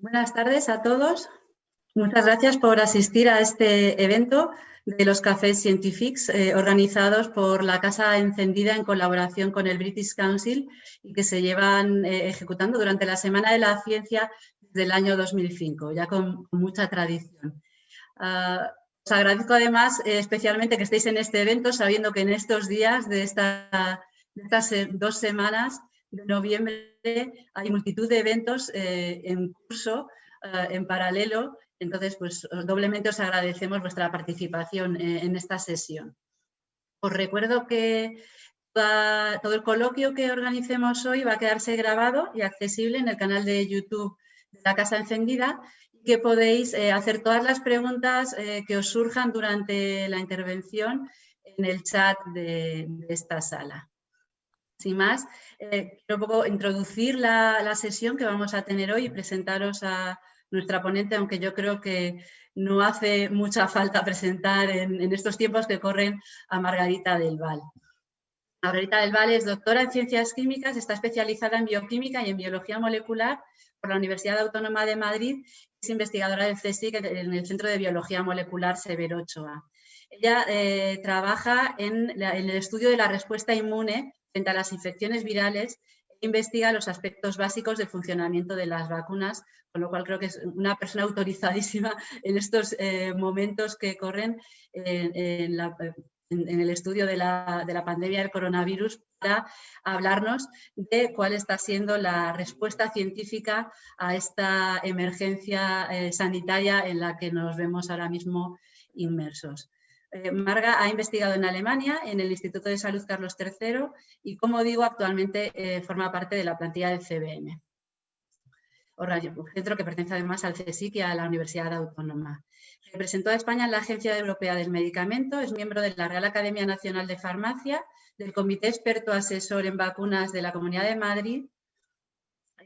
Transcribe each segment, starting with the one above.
Buenas tardes a todos. Muchas gracias por asistir a este evento de los Cafés Scientifics organizados por la Casa Encendida en colaboración con el British Council y que se llevan ejecutando durante la Semana de la Ciencia desde el año 2005, ya con mucha tradición. Os agradezco además especialmente que estéis en este evento sabiendo que en estos días de estas 2 semanas de noviembre hay multitud de eventos en curso, en paralelo. Entonces, pues doblemente os agradecemos vuestra participación en esta sesión. Os recuerdo que todo el coloquio que organicemos hoy va a quedarse grabado y accesible en el canal de YouTube de la Casa Encendida, que podéis hacer todas las preguntas que os surjan durante la intervención en el chat de esta sala. Sin más, quiero un poco introducir la sesión que vamos a tener hoy y presentaros a nuestra ponente, aunque yo creo que no hace mucha falta presentar en estos tiempos que corren a Margarita del Val. Margarita del Val es doctora en Ciencias Químicas, está especializada en Bioquímica y en Biología Molecular por la Universidad Autónoma de Madrid, es investigadora del CSIC en el Centro de Biología Molecular Severo Ochoa. Ella trabaja en el estudio de la respuesta inmune frente a las infecciones virales e investiga los aspectos básicos del funcionamiento de las vacunas, con lo cual creo que es una persona autorizadísima en estos momentos que corren en el estudio de la pandemia del coronavirus para hablarnos de cuál está siendo la respuesta científica a esta emergencia sanitaria en la que nos vemos ahora mismo inmersos. Marga ha investigado en Alemania, en el Instituto de Salud Carlos III y, como digo, actualmente forma parte de la plantilla del CBM, un centro que pertenece además al CSIC y a la Universidad Autónoma. Representó a España en la Agencia Europea del Medicamento, es miembro de la Real Academia Nacional de Farmacia, del Comité Experto Asesor en Vacunas de la Comunidad de Madrid,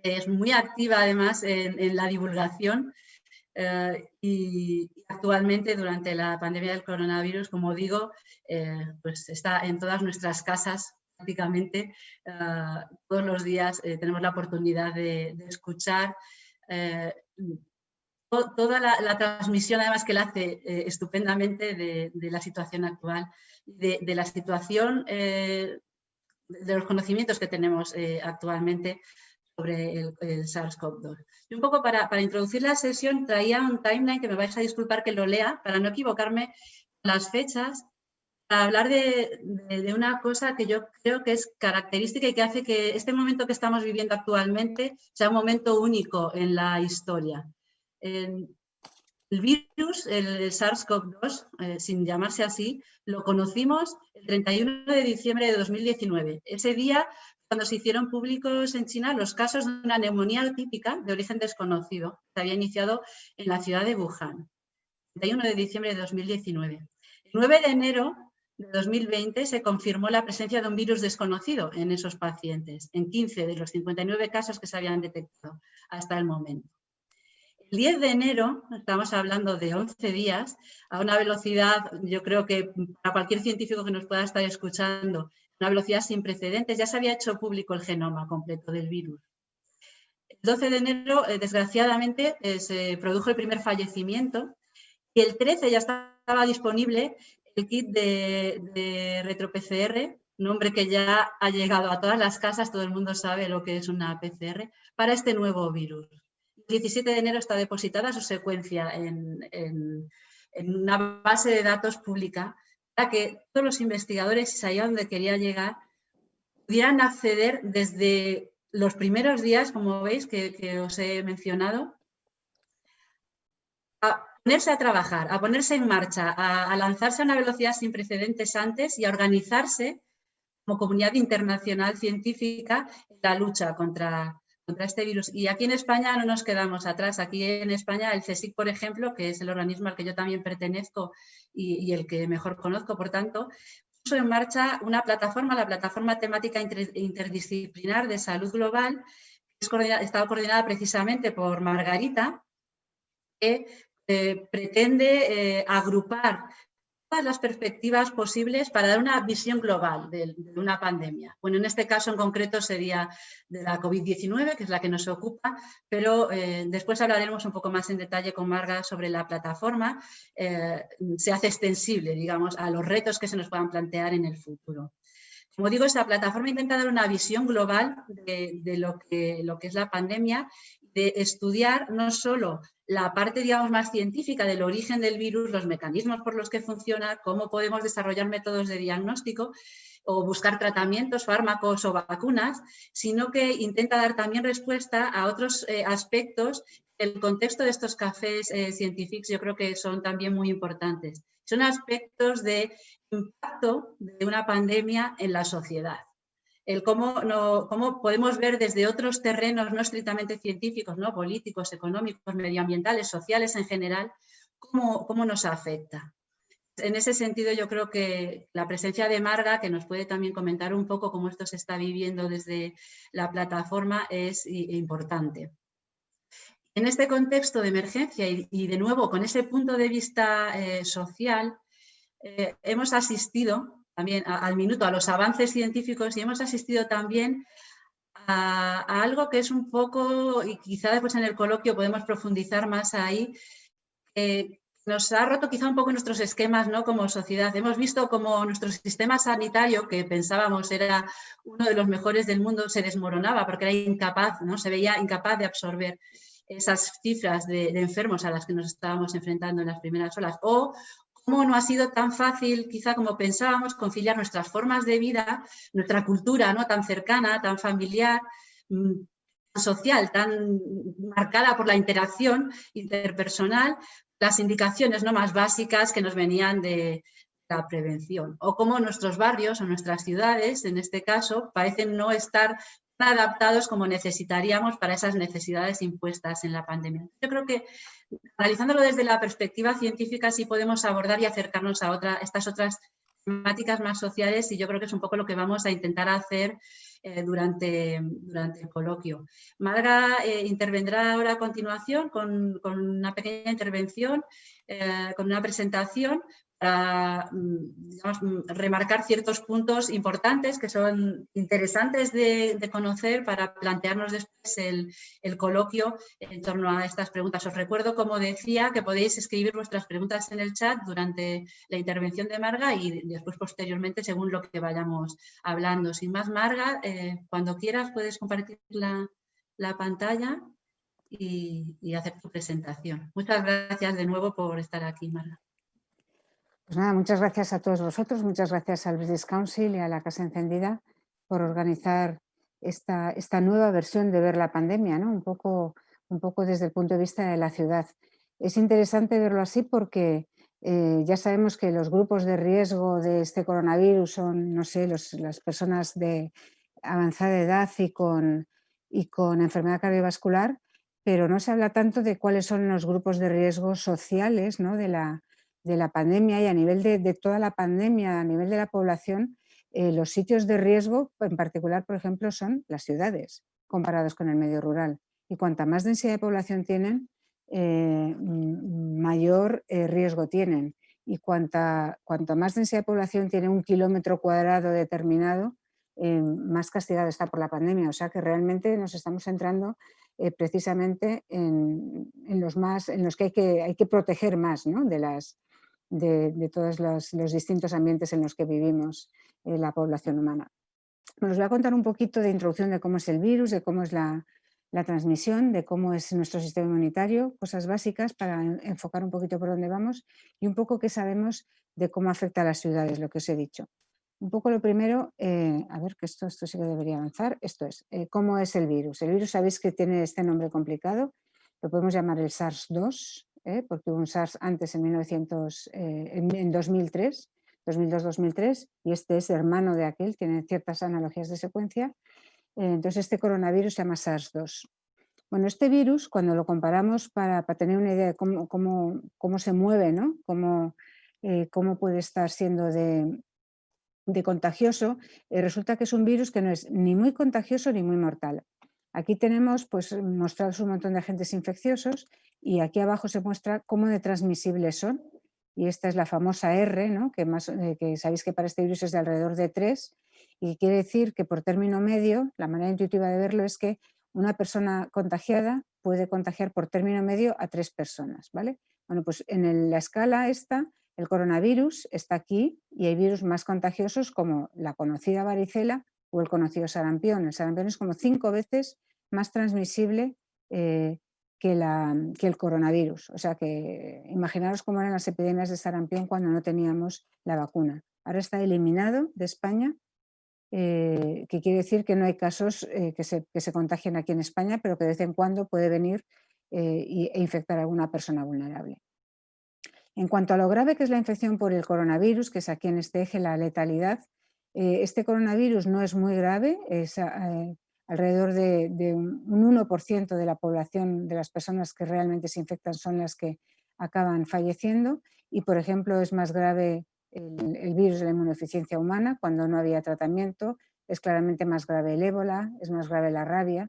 es muy activa además en la divulgación. Y actualmente durante la pandemia del coronavirus, como digo, pues está en todas nuestras casas prácticamente. Todos los días tenemos la oportunidad de escuchar toda la transmisión además que él hace estupendamente de la situación actual, de la situación, de los conocimientos que tenemos actualmente sobre el SARS-CoV-2. Y un poco para introducir la sesión traía un timeline que me vais a disculpar que lo lea para no equivocarme las fechas, para hablar de una cosa que yo creo que es característica y que hace que este momento que estamos viviendo actualmente sea un momento único en la historia. El virus, el SARS-CoV-2, sin llamarse así, lo conocimos el 31 de diciembre de 2019. Ese día, cuando se hicieron públicos en China los casos de una neumonía atípica de origen desconocido, que había iniciado en la ciudad de Wuhan, 31 de diciembre de 2019. El 9 de enero de 2020 se confirmó la presencia de un virus desconocido en esos pacientes, en 15 de los 59 casos que se habían detectado hasta el momento. El 10 de enero, estamos hablando de 11 días, a una velocidad, yo creo que para cualquier científico que nos pueda estar escuchando, una velocidad sin precedentes, ya se había hecho público el genoma completo del virus. El 12 de enero, desgraciadamente, se produjo el primer fallecimiento y el 13 ya estaba disponible el kit de retro-PCR, nombre que ya ha llegado a todas las casas, todo el mundo sabe lo que es una PCR, para este nuevo virus. El 17 de enero está depositada su secuencia en una base de datos pública para que todos los investigadores, si sabían dónde quería llegar, pudieran acceder desde los primeros días, como veis, que os he mencionado, a ponerse a trabajar, a ponerse en marcha, a lanzarse a una velocidad sin precedentes antes y a organizarse como comunidad internacional científica en la lucha contra este virus. Y aquí en España no nos quedamos atrás. Aquí en España el CSIC, por ejemplo, que es el organismo al que yo también pertenezco y el que mejor conozco, por tanto, puso en marcha una plataforma, la Plataforma Temática Interdisciplinar de Salud Global, que está coordinada precisamente por Margarita, que pretende agrupar todas las perspectivas posibles para dar una visión global de una pandemia. Bueno, en este caso en concreto sería de la COVID-19, que es la que nos ocupa, pero después hablaremos un poco más en detalle con Marga sobre la plataforma. Se hace extensible, digamos, a los retos que se nos puedan plantear en el futuro. Como digo, esta plataforma intenta dar una visión global de lo que es la pandemia, de estudiar no solo la parte, digamos, más científica del origen del virus, los mecanismos por los que funciona, cómo podemos desarrollar métodos de diagnóstico o buscar tratamientos, fármacos o vacunas, sino que intenta dar también respuesta a otros aspectos. El contexto de estos cafés científicos yo creo que son también muy importantes. Son aspectos de impacto de una pandemia en la sociedad. El cómo podemos ver desde otros terrenos no estrictamente científicos, ¿no? Políticos, económicos, medioambientales, sociales en general, cómo nos afecta. En ese sentido, yo creo que la presencia de Marga, que nos puede también comentar un poco cómo esto se está viviendo desde la plataforma, es importante. En este contexto de emergencia y de nuevo con ese punto de vista social, hemos asistido también al minuto a los avances científicos y hemos asistido también a algo que es un poco, y quizá después en el coloquio podemos profundizar más ahí, nos ha roto quizá un poco nuestros esquemas, ¿no? Como sociedad. Hemos visto como nuestro sistema sanitario, que pensábamos era uno de los mejores del mundo, se desmoronaba porque era incapaz, ¿no? Se veía incapaz de absorber esas cifras de enfermos a las que nos estábamos enfrentando en las primeras olas. O cómo no ha sido tan fácil, quizá como pensábamos, conciliar nuestras formas de vida, nuestra cultura, ¿no? Tan cercana, tan familiar, tan social, tan marcada por la interacción interpersonal, las indicaciones, ¿no? Más básicas que nos venían de la prevención. O cómo nuestros barrios o nuestras ciudades, en este caso, parecen no estar adaptados como necesitaríamos para esas necesidades impuestas en la pandemia. Yo creo que analizándolo desde la perspectiva científica sí podemos abordar y acercarnos a estas otras temáticas más sociales y yo creo que es un poco lo que vamos a intentar hacer durante el coloquio. Marga intervendrá ahora a continuación con una pequeña intervención, con una presentación para, digamos, remarcar ciertos puntos importantes que son interesantes de conocer para plantearnos después el coloquio en torno a estas preguntas. Os recuerdo, como decía, que podéis escribir vuestras preguntas en el chat durante la intervención de Marga y después posteriormente según lo que vayamos hablando. Sin más, Marga, cuando quieras puedes compartir la pantalla y hacer tu presentación. Muchas gracias de nuevo por estar aquí, Marga. Pues nada, muchas gracias a todos vosotros, muchas gracias al British Council y a la Casa Encendida por organizar esta nueva versión de ver la pandemia, ¿no? Un poco desde el punto de vista de la ciudad. Es interesante verlo así porque ya sabemos que los grupos de riesgo de este coronavirus son, no sé, las personas de avanzada edad y con enfermedad cardiovascular, pero no se habla tanto de cuáles son los grupos de riesgo sociales, ¿no? de la pandemia y a nivel de toda la pandemia, a nivel de la población, los sitios de riesgo, en particular, por ejemplo, son las ciudades comparados con el medio rural. Y cuanta más densidad de población tienen, mayor riesgo tienen. Y cuanta más densidad de población tiene un kilómetro cuadrado determinado, más castigado está por la pandemia. O sea que realmente nos estamos centrando precisamente en los que hay que proteger más, ¿no? de todos los distintos ambientes en los que vivimos la población humana. Bueno, os voy a contar un poquito de introducción de cómo es el virus, de cómo es la transmisión, de cómo es nuestro sistema inmunitario, cosas básicas para enfocar un poquito por dónde vamos y un poco qué sabemos de cómo afecta a las ciudades, lo que os he dicho. Un poco lo primero, a ver que esto sí que debería avanzar, esto es, ¿cómo es el virus? El virus sabéis que tiene este nombre complicado, lo podemos llamar el SARS-2, porque hubo un SARS antes en 2003, 2002-2003, y este es hermano de aquel, tiene ciertas analogías de secuencia. Entonces este coronavirus se llama SARS-2. Bueno, este virus, cuando lo comparamos para tener una idea de cómo se mueve, ¿no? Cómo puede estar siendo de contagioso, resulta que es un virus que no es ni muy contagioso ni muy mortal. Aquí tenemos pues, mostrados un montón de agentes infecciosos y aquí abajo se muestra cómo de transmisibles son. y esta es la famosa R, ¿no? Que sabéis que para este virus es de alrededor de 3, y quiere decir que por término medio, la manera intuitiva de verlo es que una persona contagiada puede contagiar por término medio a 3 personas, ¿vale? Bueno, pues en la escala esta, el coronavirus está aquí y hay virus más contagiosos como la conocida varicela o el conocido sarampión. El sarampión es como 5 veces más transmisible que el coronavirus. O sea que imaginaros cómo eran las epidemias de sarampión cuando no teníamos la vacuna. Ahora está eliminado de España, que quiere decir que no hay casos que se contagien aquí en España, pero que de vez en cuando puede venir e infectar a alguna persona vulnerable. En cuanto a lo grave que es la infección por el coronavirus, que es aquí en este eje la letalidad, este coronavirus no es muy grave, es alrededor de un 1% de la población, de las personas que realmente se infectan son las que acaban falleciendo, y por ejemplo es más grave el virus de la inmunodeficiencia humana cuando no había tratamiento, es claramente más grave el ébola, es más grave la rabia,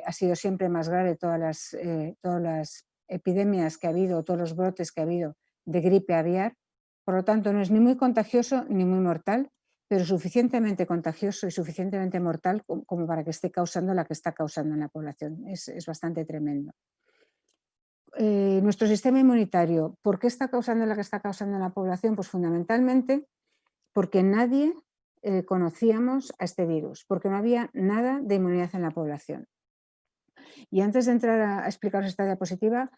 ha sido siempre más grave todas las epidemias que ha habido, todos los brotes que ha habido de gripe aviar. Por lo tanto, no es ni muy contagioso ni muy mortal, pero suficientemente contagioso y suficientemente mortal como para que esté causando la que está causando en la población. Es bastante tremendo. Nuestro sistema inmunitario, ¿por qué está causando la que está causando en la población? Pues fundamentalmente porque nadie conocíamos a este virus, porque no había nada de inmunidad en la población. Y antes de entrar a explicaros esta diapositiva,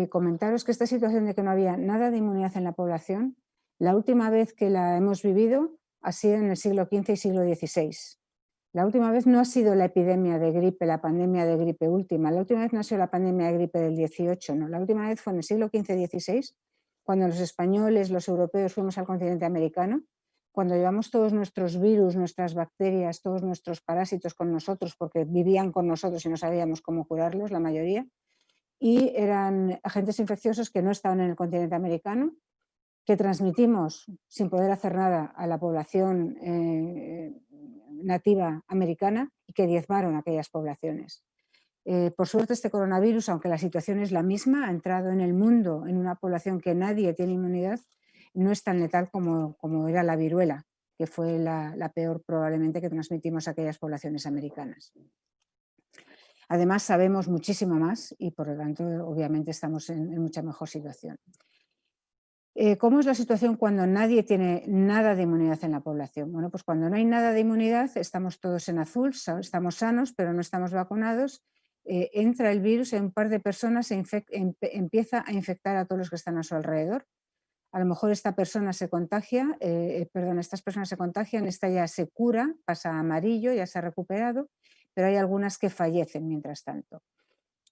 comentaros que esta situación de que no había nada de inmunidad en la población, la última vez que la hemos vivido ha sido en el siglo XV y siglo XVI. La última vez no ha sido la epidemia de gripe, la pandemia de gripe última. La última vez no ha sido la pandemia de gripe del XVIII, no. La última vez fue en el siglo XV-XVI, cuando los españoles, los europeos fuimos al continente americano, cuando llevamos todos nuestros virus, nuestras bacterias, todos nuestros parásitos con nosotros, porque vivían con nosotros y no sabíamos cómo curarlos, la mayoría, y eran agentes infecciosos que no estaban en el continente americano, que transmitimos sin poder hacer nada a la población nativa americana y que diezmaron aquellas poblaciones. Por suerte este coronavirus, aunque la situación es la misma, ha entrado en el mundo en una población que nadie tiene inmunidad, no es tan letal como era la viruela, que fue la peor probablemente que transmitimos a aquellas poblaciones americanas. Además sabemos muchísimo más y por lo tanto obviamente estamos en mucha mejor situación. ¿Cómo es la situación cuando nadie tiene nada de inmunidad en la población? Bueno, pues cuando no hay nada de inmunidad, estamos todos en azul, estamos sanos, pero no estamos vacunados, entra el virus y un par de personas empieza a infectar a todos los que están a su alrededor. A lo mejor esta persona se contagia, estas personas se contagian, esta ya se cura, pasa a amarillo, ya se ha recuperado, pero hay algunas que fallecen mientras tanto.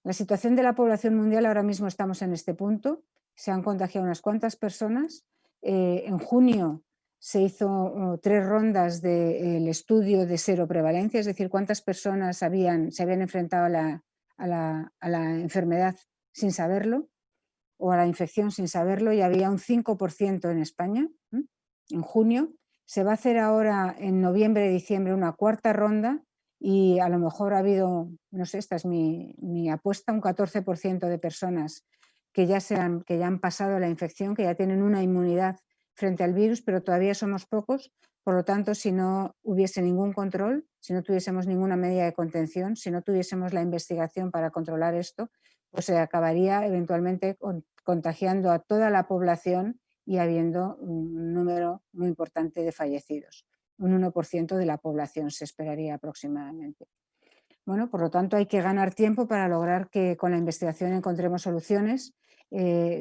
La situación de la población mundial, ahora mismo estamos en este punto, se han contagiado unas cuantas personas. En junio se hizo 3 rondas del estudio de seroprevalencia, es decir, cuántas personas se habían enfrentado a la enfermedad sin saberlo, o a la infección sin saberlo, y había un 5% en España, en junio. Se va a hacer ahora en noviembre, diciembre, una 4ª ronda y a lo mejor ha habido, no sé, esta es mi apuesta, un 14% de personas que ya han pasado la infección, que ya tienen una inmunidad frente al virus, pero todavía somos pocos. Por lo tanto, si no hubiese ningún control, si no tuviésemos ninguna medida de contención, si no tuviésemos la investigación para controlar esto, pues se acabaría eventualmente contagiando a toda la población y habiendo un número muy importante de fallecidos. Un 1% de la población se esperaría aproximadamente. Bueno, por lo tanto hay que ganar tiempo para lograr que con la investigación encontremos soluciones,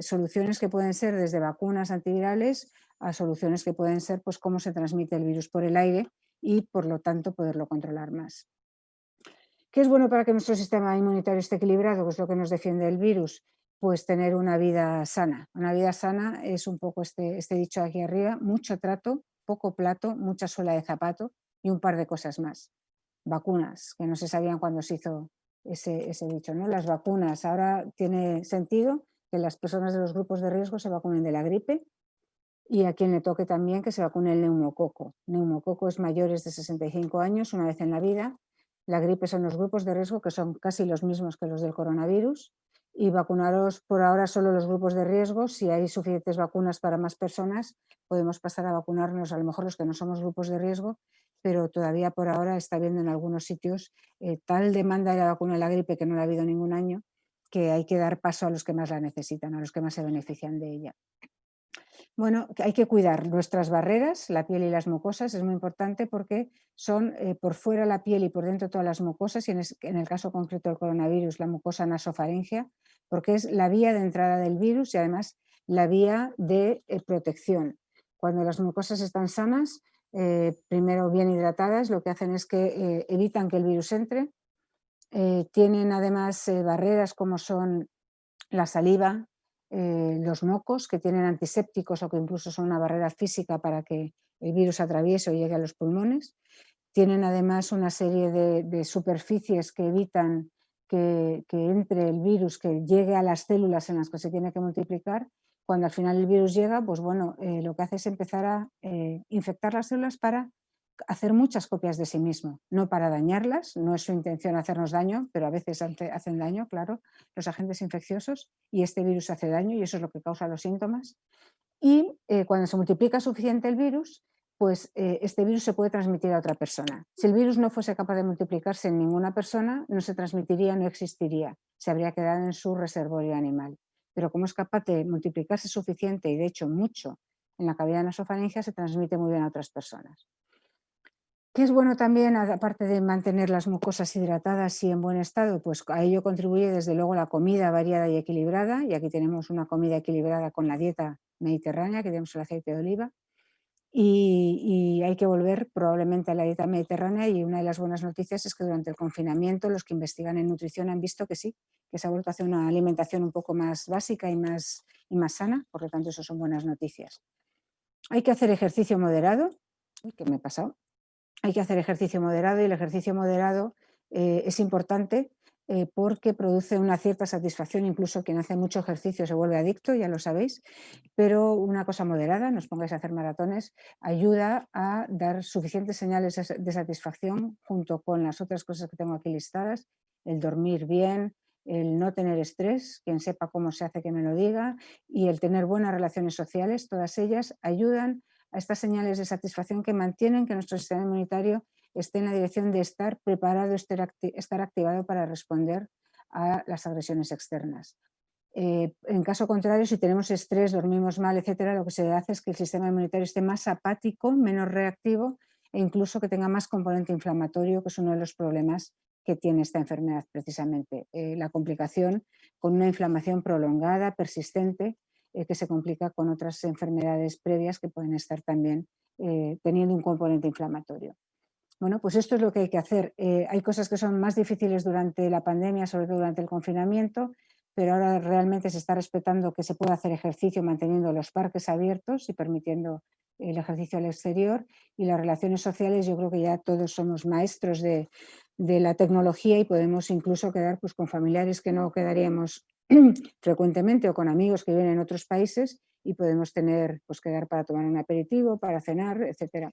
soluciones que pueden ser desde vacunas antivirales a soluciones que pueden ser pues cómo se transmite el virus por el aire y por lo tanto poderlo controlar más. ¿Qué es bueno para que nuestro sistema inmunitario esté equilibrado? ¿Qué es lo que nos defiende del virus? Pues tener una vida sana. Una vida sana es un poco este dicho aquí arriba, mucho trato, poco plato, mucha suela de zapato y un par de cosas más. Vacunas, que no se sabían cuándo se hizo ese dicho, ¿no? Las vacunas, ahora tiene sentido que las personas de los grupos de riesgo se vacunen de la gripe y a quien le toque también que se vacune el neumococo. Neumococo es mayores de 65 años, una vez en la vida. La gripe son los grupos de riesgo que son casi los mismos que los del coronavirus y vacunaros por ahora solo los grupos de riesgo. Si hay suficientes vacunas para más personas, podemos pasar a vacunarnos a lo mejor los que no somos grupos de riesgo, pero todavía por ahora está habiendo en algunos sitios tal demanda de la vacuna de la gripe que no la ha habido ningún año, que hay que dar paso a los que más la necesitan, a los que más se benefician de ella. Bueno, hay que cuidar nuestras barreras, la piel y las mucosas, es muy importante porque son por fuera la piel y por dentro todas las mucosas, y en el caso concreto del coronavirus, la mucosa nasofaringea, porque es la vía de entrada del virus y además la vía de protección. Cuando las mucosas están sanas, primero bien hidratadas, lo que hacen es que evitan que el virus entre. Tienen además barreras como son la saliva, los mocos, que tienen antisépticos o que incluso son una barrera física para que el virus atraviese o llegue a los pulmones. Tienen además una serie de superficies que evitan que entre el virus, que llegue a las células en las que se tiene que multiplicar. Cuando al final el virus llega, pues bueno, lo que hace es empezar a infectar las células para hacer muchas copias de sí mismo, no para dañarlas, no es su intención hacernos daño, pero a veces hacen daño, claro, los agentes infecciosos, y este virus hace daño y eso es lo que causa los síntomas. Y cuando se multiplica suficiente el virus, pues este virus se puede transmitir a otra persona. Si el virus no fuese capaz de multiplicarse en ninguna persona, no se transmitiría, no existiría, se habría quedado en su reservorio animal. Pero como es capaz de multiplicarse suficiente y de hecho mucho en la cavidad nasofaringea, se transmite muy bien a otras personas. ¿Qué es bueno también, aparte de mantener las mucosas hidratadas y en buen estado? Pues a ello contribuye desde luego la comida variada y equilibrada, y aquí tenemos una comida equilibrada con la dieta mediterránea, que tenemos el aceite de oliva, y hay que volver probablemente a la dieta mediterránea, y una de las buenas noticias es que durante el confinamiento los que investigan en nutrición han visto que sí, que se ha vuelto a hacer una alimentación un poco más básica y más sana, por lo tanto eso son buenas noticias. Hay que hacer ejercicio moderado. Uy, ¿qué me he pasado? Hay que hacer ejercicio moderado, y el ejercicio moderado es importante porque produce una cierta satisfacción. Incluso quien hace mucho ejercicio se vuelve adicto, ya lo sabéis, pero una cosa moderada, no os pongáis a hacer maratones, ayuda a dar suficientes señales de satisfacción junto con las otras cosas que tengo aquí listadas: el dormir bien, el no tener estrés, quien sepa cómo se hace que me lo diga, y el tener buenas relaciones sociales. Todas ellas ayudan a estas señales de satisfacción que mantienen que nuestro sistema inmunitario esté en la dirección de estar preparado, estar activado para responder a las agresiones externas. En caso contrario, si tenemos estrés, dormimos mal, etcétera, lo que se hace es que el sistema inmunitario esté más apático, menos reactivo, e incluso que tenga más componente inflamatorio, que es uno de los problemas que tiene esta enfermedad precisamente. La complicación con una inflamación prolongada, persistente, que se complica con otras enfermedades previas que pueden estar también teniendo un componente inflamatorio. Bueno, pues esto es lo que hay que hacer. Hay cosas que son más difíciles durante la pandemia, sobre todo durante el confinamiento, pero ahora realmente se está respetando que se pueda hacer ejercicio manteniendo los parques abiertos y permitiendo el ejercicio al exterior. Y las relaciones sociales, yo creo que ya todos somos maestros de la tecnología y podemos incluso quedar pues, con familiares que no quedaríamos frecuentemente, o con amigos que viven en otros países, y podemos pues, quedar para tomar un aperitivo, para cenar, etcétera.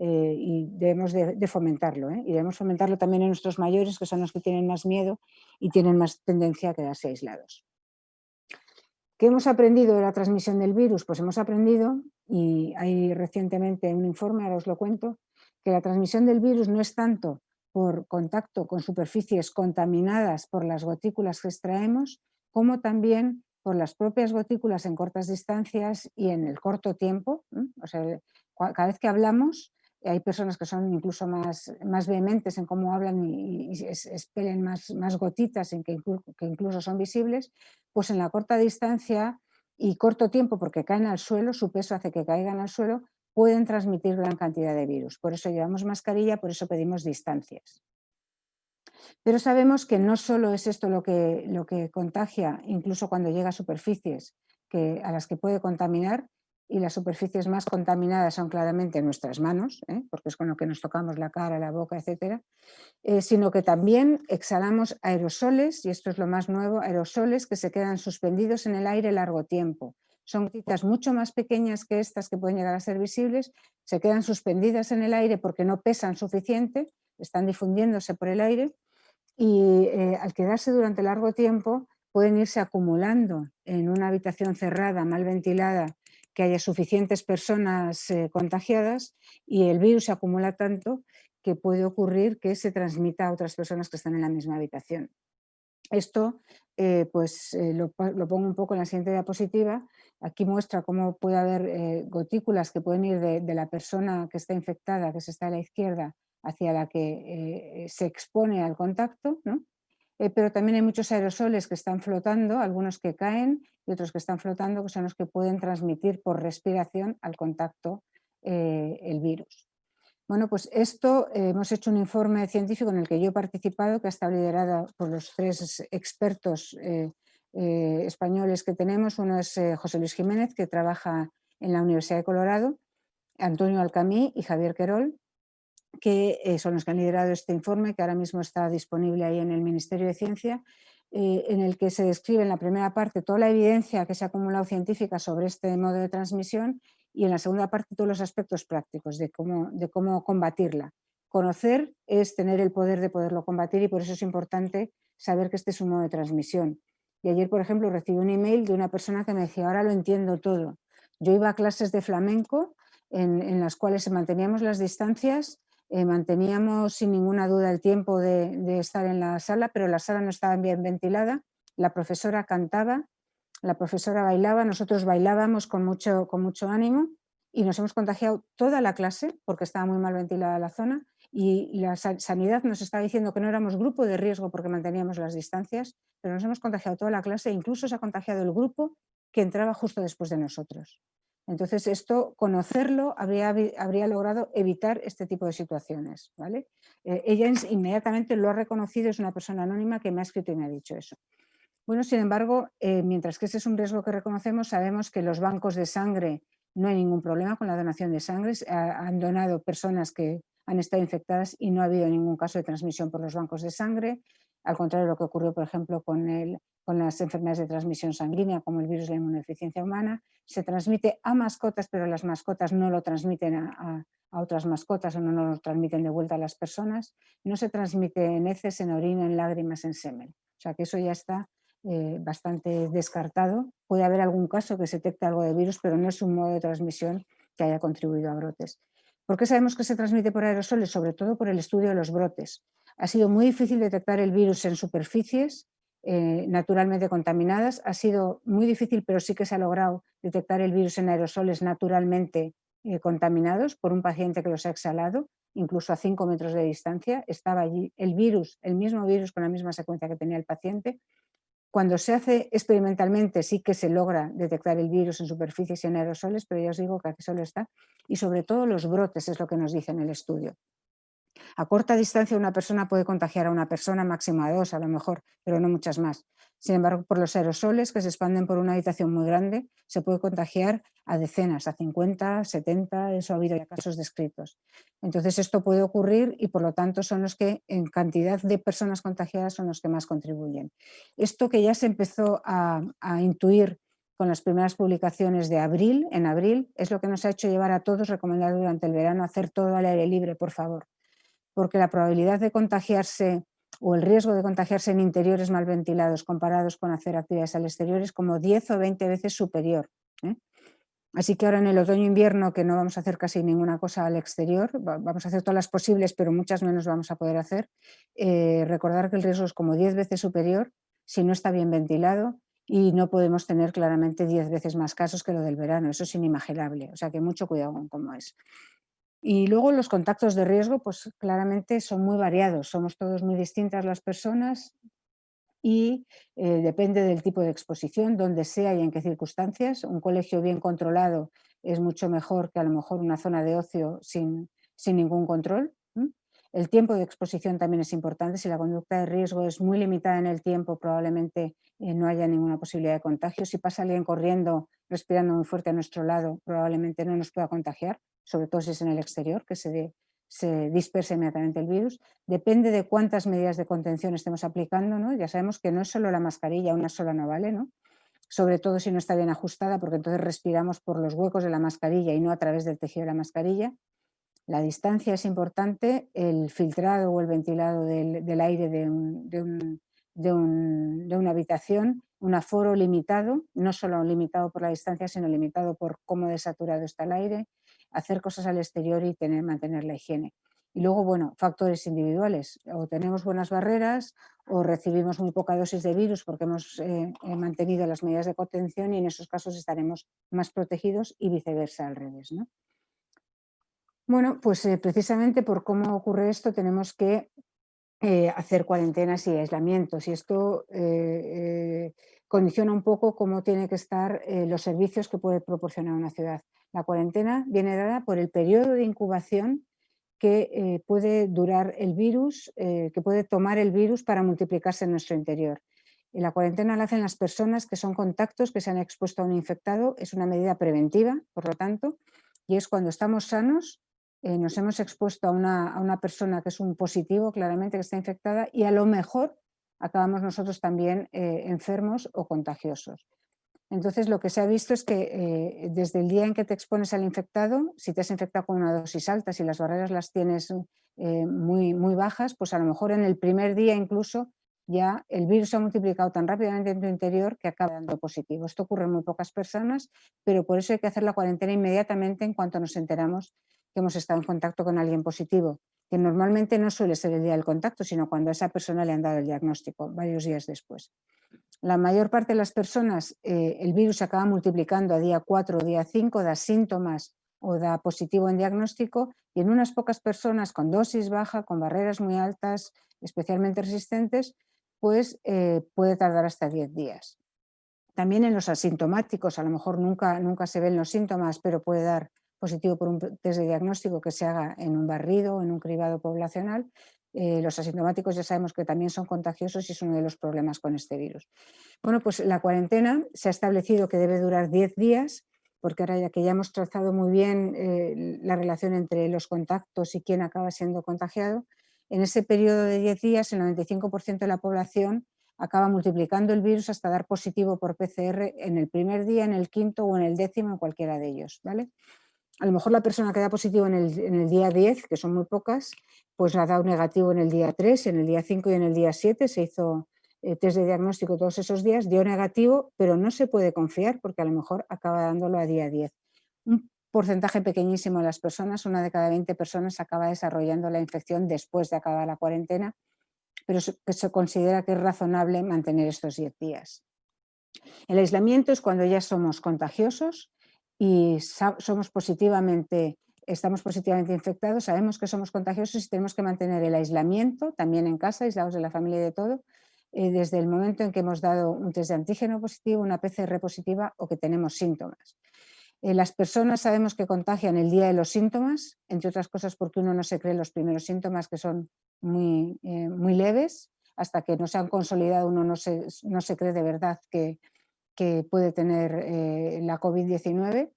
Y debemos de fomentarlo, y debemos fomentarlo también en nuestros mayores, que son los que tienen más miedo y tienen más tendencia a quedarse aislados. ¿Qué hemos aprendido de la transmisión del virus? Pues hemos aprendido, y hay recientemente un informe, ahora os lo cuento, que la transmisión del virus no es tanto por contacto con superficies contaminadas por las gotículas que extraemos, como también por las propias gotículas en cortas distancias y en el corto tiempo. O sea, cada vez que hablamos, hay personas que son incluso más vehementes en cómo hablan y expelen más gotitas que incluso son visibles, pues en la corta distancia y corto tiempo, porque caen al suelo, su peso hace que caigan al suelo, pueden transmitir gran cantidad de virus. Por eso llevamos mascarilla, por eso pedimos distancias. Pero sabemos que no solo es esto lo que contagia, incluso cuando llega a superficies a las que puede contaminar, y las superficies más contaminadas son claramente nuestras manos, porque es con lo que nos tocamos la cara, la boca, etcétera, sino que también exhalamos aerosoles, y esto es lo más nuevo, aerosoles que se quedan suspendidos en el aire largo tiempo. Son gotitas mucho más pequeñas que estas que pueden llegar a ser visibles, se quedan suspendidas en el aire porque no pesan suficiente, están difundiéndose por el aire, y al quedarse durante largo tiempo pueden irse acumulando en una habitación cerrada, mal ventilada, que haya suficientes personas contagiadas, y el virus se acumula tanto que puede ocurrir que se transmita a otras personas que están en la misma habitación. Esto lo pongo un poco en la siguiente diapositiva. Aquí muestra cómo puede haber gotículas que pueden ir de la persona que está infectada, que se está a la izquierda, hacia la que se expone al contacto, ¿no? Pero también hay muchos aerosoles que están flotando, algunos que caen y otros que están flotando, que son los que pueden transmitir por respiración al contacto el virus. Bueno, pues esto hemos hecho un informe científico en el que yo he participado, que ha estado liderado por los 3 expertos españoles que tenemos. Uno es José Luis Jiménez, que trabaja en la Universidad de Colorado, Antonio Alcamí y Javier Querol, que son los que han liderado este informe, que ahora mismo está disponible ahí en el Ministerio de Ciencia, en el que se describe en la primera parte toda la evidencia que se ha acumulado científica sobre este modo de transmisión, y en la segunda parte todos los aspectos prácticos de cómo combatirla. Conocer es tener el poder de poderlo combatir, y por eso es importante saber que este es un modo de transmisión. Y ayer, por ejemplo, recibí un email de una persona que me decía: ahora lo entiendo todo. Yo iba a clases de flamenco en las cuales manteníamos las distancias, manteníamos sin ninguna duda el tiempo de estar en la sala, pero la sala no estaba bien ventilada, la profesora cantaba, la profesora bailaba, nosotros bailábamos con mucho ánimo, y nos hemos contagiado toda la clase porque estaba muy mal ventilada la zona, y la sanidad nos estaba diciendo que no éramos grupo de riesgo porque manteníamos las distancias, pero nos hemos contagiado toda la clase, e incluso se ha contagiado el grupo que entraba justo después de nosotros. Entonces, esto, conocerlo, habría logrado evitar este tipo de situaciones, ¿vale? Ella inmediatamente lo ha reconocido, es una persona anónima que me ha escrito y me ha dicho eso. Bueno, sin embargo, mientras que ese es un riesgo que reconocemos, sabemos que los bancos de sangre no hay ningún problema con la donación de sangre. Han donado personas que han estado infectadas y no ha habido ningún caso de transmisión por los bancos de sangre, al contrario de lo que ocurrió, por ejemplo, con las enfermedades de transmisión sanguínea, como el virus de la inmunodeficiencia humana. Se transmite a mascotas, pero las mascotas no lo transmiten a otras mascotas, o no lo transmiten de vuelta a las personas. No se transmite en heces, en orina, en lágrimas, en semen. O sea que eso ya está bastante descartado. Puede haber algún caso que se detecte algo de virus, pero no es un modo de transmisión que haya contribuido a brotes. ¿Por qué sabemos que se transmite por aerosoles? Sobre todo por el estudio de los brotes. Ha sido muy difícil detectar el virus en superficies naturalmente contaminadas. Ha sido muy difícil, pero sí que se ha logrado detectar el virus en aerosoles naturalmente contaminados por un paciente que los ha exhalado, incluso a 5 metros de distancia. Estaba allí el virus, el mismo virus con la misma secuencia que tenía el paciente. Cuando se hace experimentalmente sí que se logra detectar el virus en superficies y en aerosoles, pero ya os digo que aquí solo está. Y sobre todo los brotes es lo que nos dice en el estudio. A corta distancia una persona puede contagiar a una persona, máximo a 2 a lo mejor, pero no muchas más. Sin embargo, por los aerosoles que se expanden por una habitación muy grande, se puede contagiar a decenas, a 50, 70, eso ha habido ya casos descritos. Entonces esto puede ocurrir, y por lo tanto son los que en cantidad de personas contagiadas son los que más contribuyen. Esto que ya se empezó a intuir con las primeras publicaciones de abril, en abril, es lo que nos ha hecho llevar a todos, recomendar durante el verano, hacer todo al aire libre, por favor, porque la probabilidad de contagiarse o el riesgo de contagiarse en interiores mal ventilados comparados con hacer actividades al exterior es como 10 o 20 veces superior. Así que ahora en el otoño-invierno, que no vamos a hacer casi ninguna cosa al exterior, vamos a hacer todas las posibles, pero muchas menos vamos a poder hacer, recordar que el riesgo es como 10 veces superior si no está bien ventilado, y no podemos tener claramente 10 veces más casos que lo del verano. Eso es inimaginable, o sea que mucho cuidado con cómo es. Y luego los contactos de riesgo, pues claramente son muy variados, somos todos muy distintas las personas, y depende del tipo de exposición, dónde sea y en qué circunstancias. Un colegio bien controlado es mucho mejor que a lo mejor una zona de ocio sin ningún control. El tiempo de exposición también es importante. Si la conducta de riesgo es muy limitada en el tiempo, probablemente no haya ninguna posibilidad de contagio. Si pasa alguien corriendo, respirando muy fuerte a nuestro lado, probablemente no nos pueda contagiar, sobre todo si es en el exterior, que se dispersa inmediatamente el virus. Depende de cuántas medidas de contención estemos aplicando, ¿no? Ya sabemos que no es solo la mascarilla, una sola no vale, ¿no? Sobre todo si no está bien ajustada, porque entonces respiramos por los huecos de la mascarilla y no a través del tejido de la mascarilla. La distancia es importante, el filtrado o el ventilado del aire de de una habitación, un aforo limitado, no solo limitado por la distancia, sino limitado por cómo desaturado está el aire, hacer cosas al exterior y mantener la higiene. Y luego, bueno, factores individuales, o tenemos buenas barreras o recibimos muy poca dosis de virus porque hemos mantenido las medidas de contención y en esos casos estaremos más protegidos y viceversa al revés, ¿no? Bueno, pues precisamente por cómo ocurre esto tenemos que hacer cuarentenas y aislamientos y esto condiciona un poco cómo tienen que estar los servicios que puede proporcionar una ciudad. La cuarentena viene dada por el periodo de incubación que puede durar el virus, que puede tomar el virus para multiplicarse en nuestro interior. Y la cuarentena la hacen las personas que son contactos, que se han expuesto a un infectado, es una medida preventiva, por lo tanto, y es cuando estamos sanos, nos hemos expuesto a una persona que es un positivo, claramente que está infectada, y a lo mejor acabamos nosotros también enfermos o contagiosos. Entonces, lo que se ha visto es que desde el día en que te expones al infectado, si te has infectado con una dosis alta, si las barreras las tienes muy bajas, pues a lo mejor en el primer día incluso ya el virus se ha multiplicado tan rápidamente en tu interior que acaba dando positivo. Esto ocurre en muy pocas personas, pero por eso hay que hacer la cuarentena inmediatamente en cuanto nos enteramos que hemos estado en contacto con alguien positivo, que normalmente no suele ser el día del contacto, sino cuando a esa persona le han dado el diagnóstico, varios días después. La mayor parte de las personas, el virus se acaba multiplicando a día 4 o día 5, da síntomas o da positivo en diagnóstico, y en unas pocas personas con dosis baja, con barreras muy altas, especialmente resistentes, pues puede tardar hasta 10 días. También en los asintomáticos, a lo mejor nunca se ven los síntomas, pero puede dar positivo por un test de diagnóstico que se haga en un barrido o en un cribado poblacional. Los asintomáticos ya sabemos que también son contagiosos y es uno de los problemas con este virus. Bueno, pues la cuarentena se ha establecido que debe durar 10 días, porque ahora ya que ya hemos trazado muy bien la relación entre los contactos y quién acaba siendo contagiado, en ese periodo de 10 días el 95% de la población acaba multiplicando el virus hasta dar positivo por PCR en el primer día, en el quinto o en el décimo, en cualquiera de ellos, ¿vale? A lo mejor la persona que da positivo en el día 10, que son muy pocas, pues ha dado negativo en el día 3, en el día 5 y en el día 7, se hizo test de diagnóstico todos esos días, dio negativo, pero no se puede confiar porque a lo mejor acaba dándolo a día 10. Un porcentaje pequeñísimo de las personas, una de cada 20 personas, acaba desarrollando la infección después de acabar la cuarentena, pero se considera que es razonable mantener estos 10 días. El aislamiento es cuando ya somos contagiosos y estamos positivamente infectados, sabemos que somos contagiosos y tenemos que mantener el aislamiento, también en casa, aislados de la familia y de todo, desde el momento en que hemos dado un test de antígeno positivo, una PCR positiva o que tenemos síntomas. Las personas sabemos que contagian el día de los síntomas, entre otras cosas porque uno no se cree los primeros síntomas, que son muy leves, hasta que no se han consolidado uno no se cree de verdad que puede tener la COVID-19,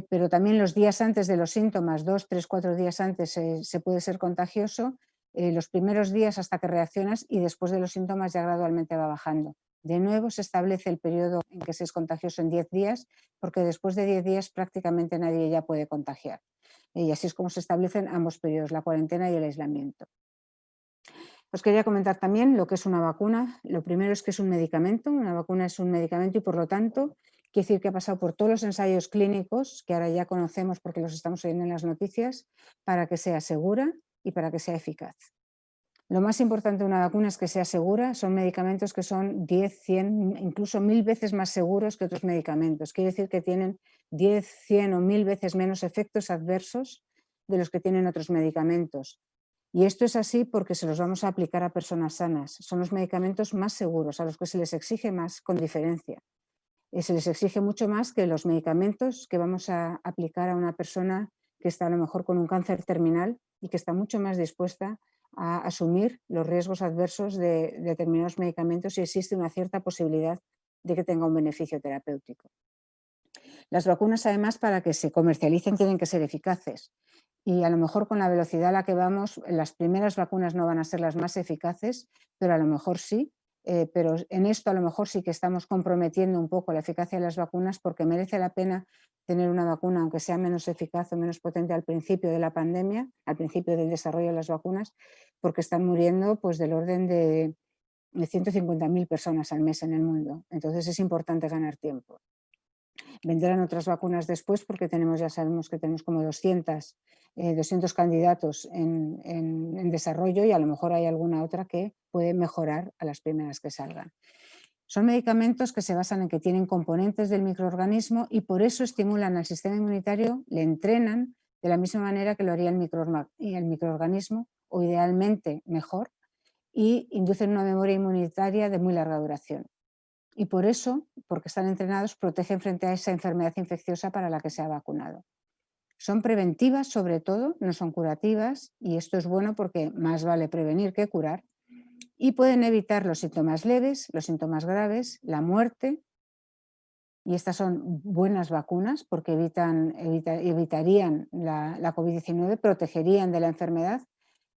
pero también los días antes de los síntomas, 2, 3, 4 días antes se puede ser contagioso, los primeros días hasta que reaccionas y después de los síntomas ya gradualmente va bajando. De nuevo se establece el periodo en que se es contagioso en 10 días, porque después de 10 días prácticamente nadie ya puede contagiar. Y así es como se establecen ambos periodos, la cuarentena y el aislamiento. Os quería comentar también lo que es una vacuna. Lo primero es que es un medicamento, una vacuna es un medicamento y por lo tanto quiere decir que ha pasado por todos los ensayos clínicos que ahora ya conocemos porque los estamos oyendo en las noticias para que sea segura y para que sea eficaz. Lo más importante de una vacuna es que sea segura, son medicamentos que son 10, 100, incluso 1000 veces más seguros que otros medicamentos. Quiere decir que tienen 10, 100 o 1000 veces menos efectos adversos de los que tienen otros medicamentos. Y esto es así porque se los vamos a aplicar a personas sanas. Son los medicamentos más seguros, a los que se les exige más, con diferencia. Se les exige mucho más que los medicamentos que vamos a aplicar a una persona que está a lo mejor con un cáncer terminal y que está mucho más dispuesta a asumir los riesgos adversos de determinados medicamentos y existe una cierta posibilidad de que tenga un beneficio terapéutico. Las vacunas, además, para que se comercialicen tienen que ser eficaces. Y a lo mejor con la velocidad a la que vamos, las primeras vacunas no van a ser las más eficaces, pero a lo mejor sí. Pero en esto a lo mejor sí que estamos comprometiendo un poco la eficacia de las vacunas porque merece la pena tener una vacuna, aunque sea menos eficaz o menos potente al principio de la pandemia, al principio del desarrollo de las vacunas, porque están muriendo pues del orden de 150.000 personas al mes en el mundo. Entonces es importante ganar tiempo. Vendrán otras vacunas después porque ya sabemos que tenemos como 200 candidatos en desarrollo y a lo mejor hay alguna otra que puede mejorar a las primeras que salgan. Son medicamentos que se basan en que tienen componentes del microorganismo y por eso estimulan al sistema inmunitario, le entrenan de la misma manera que lo haría el microorganismo o idealmente mejor, y inducen una memoria inmunitaria de muy larga duración. Y por eso, porque están entrenados, protegen frente a esa enfermedad infecciosa para la que se ha vacunado. Son preventivas sobre todo, no son curativas, y esto es bueno porque más vale prevenir que curar, y pueden evitar los síntomas leves, los síntomas graves, la muerte, y estas son buenas vacunas porque evitarían la COVID-19, protegerían de la enfermedad.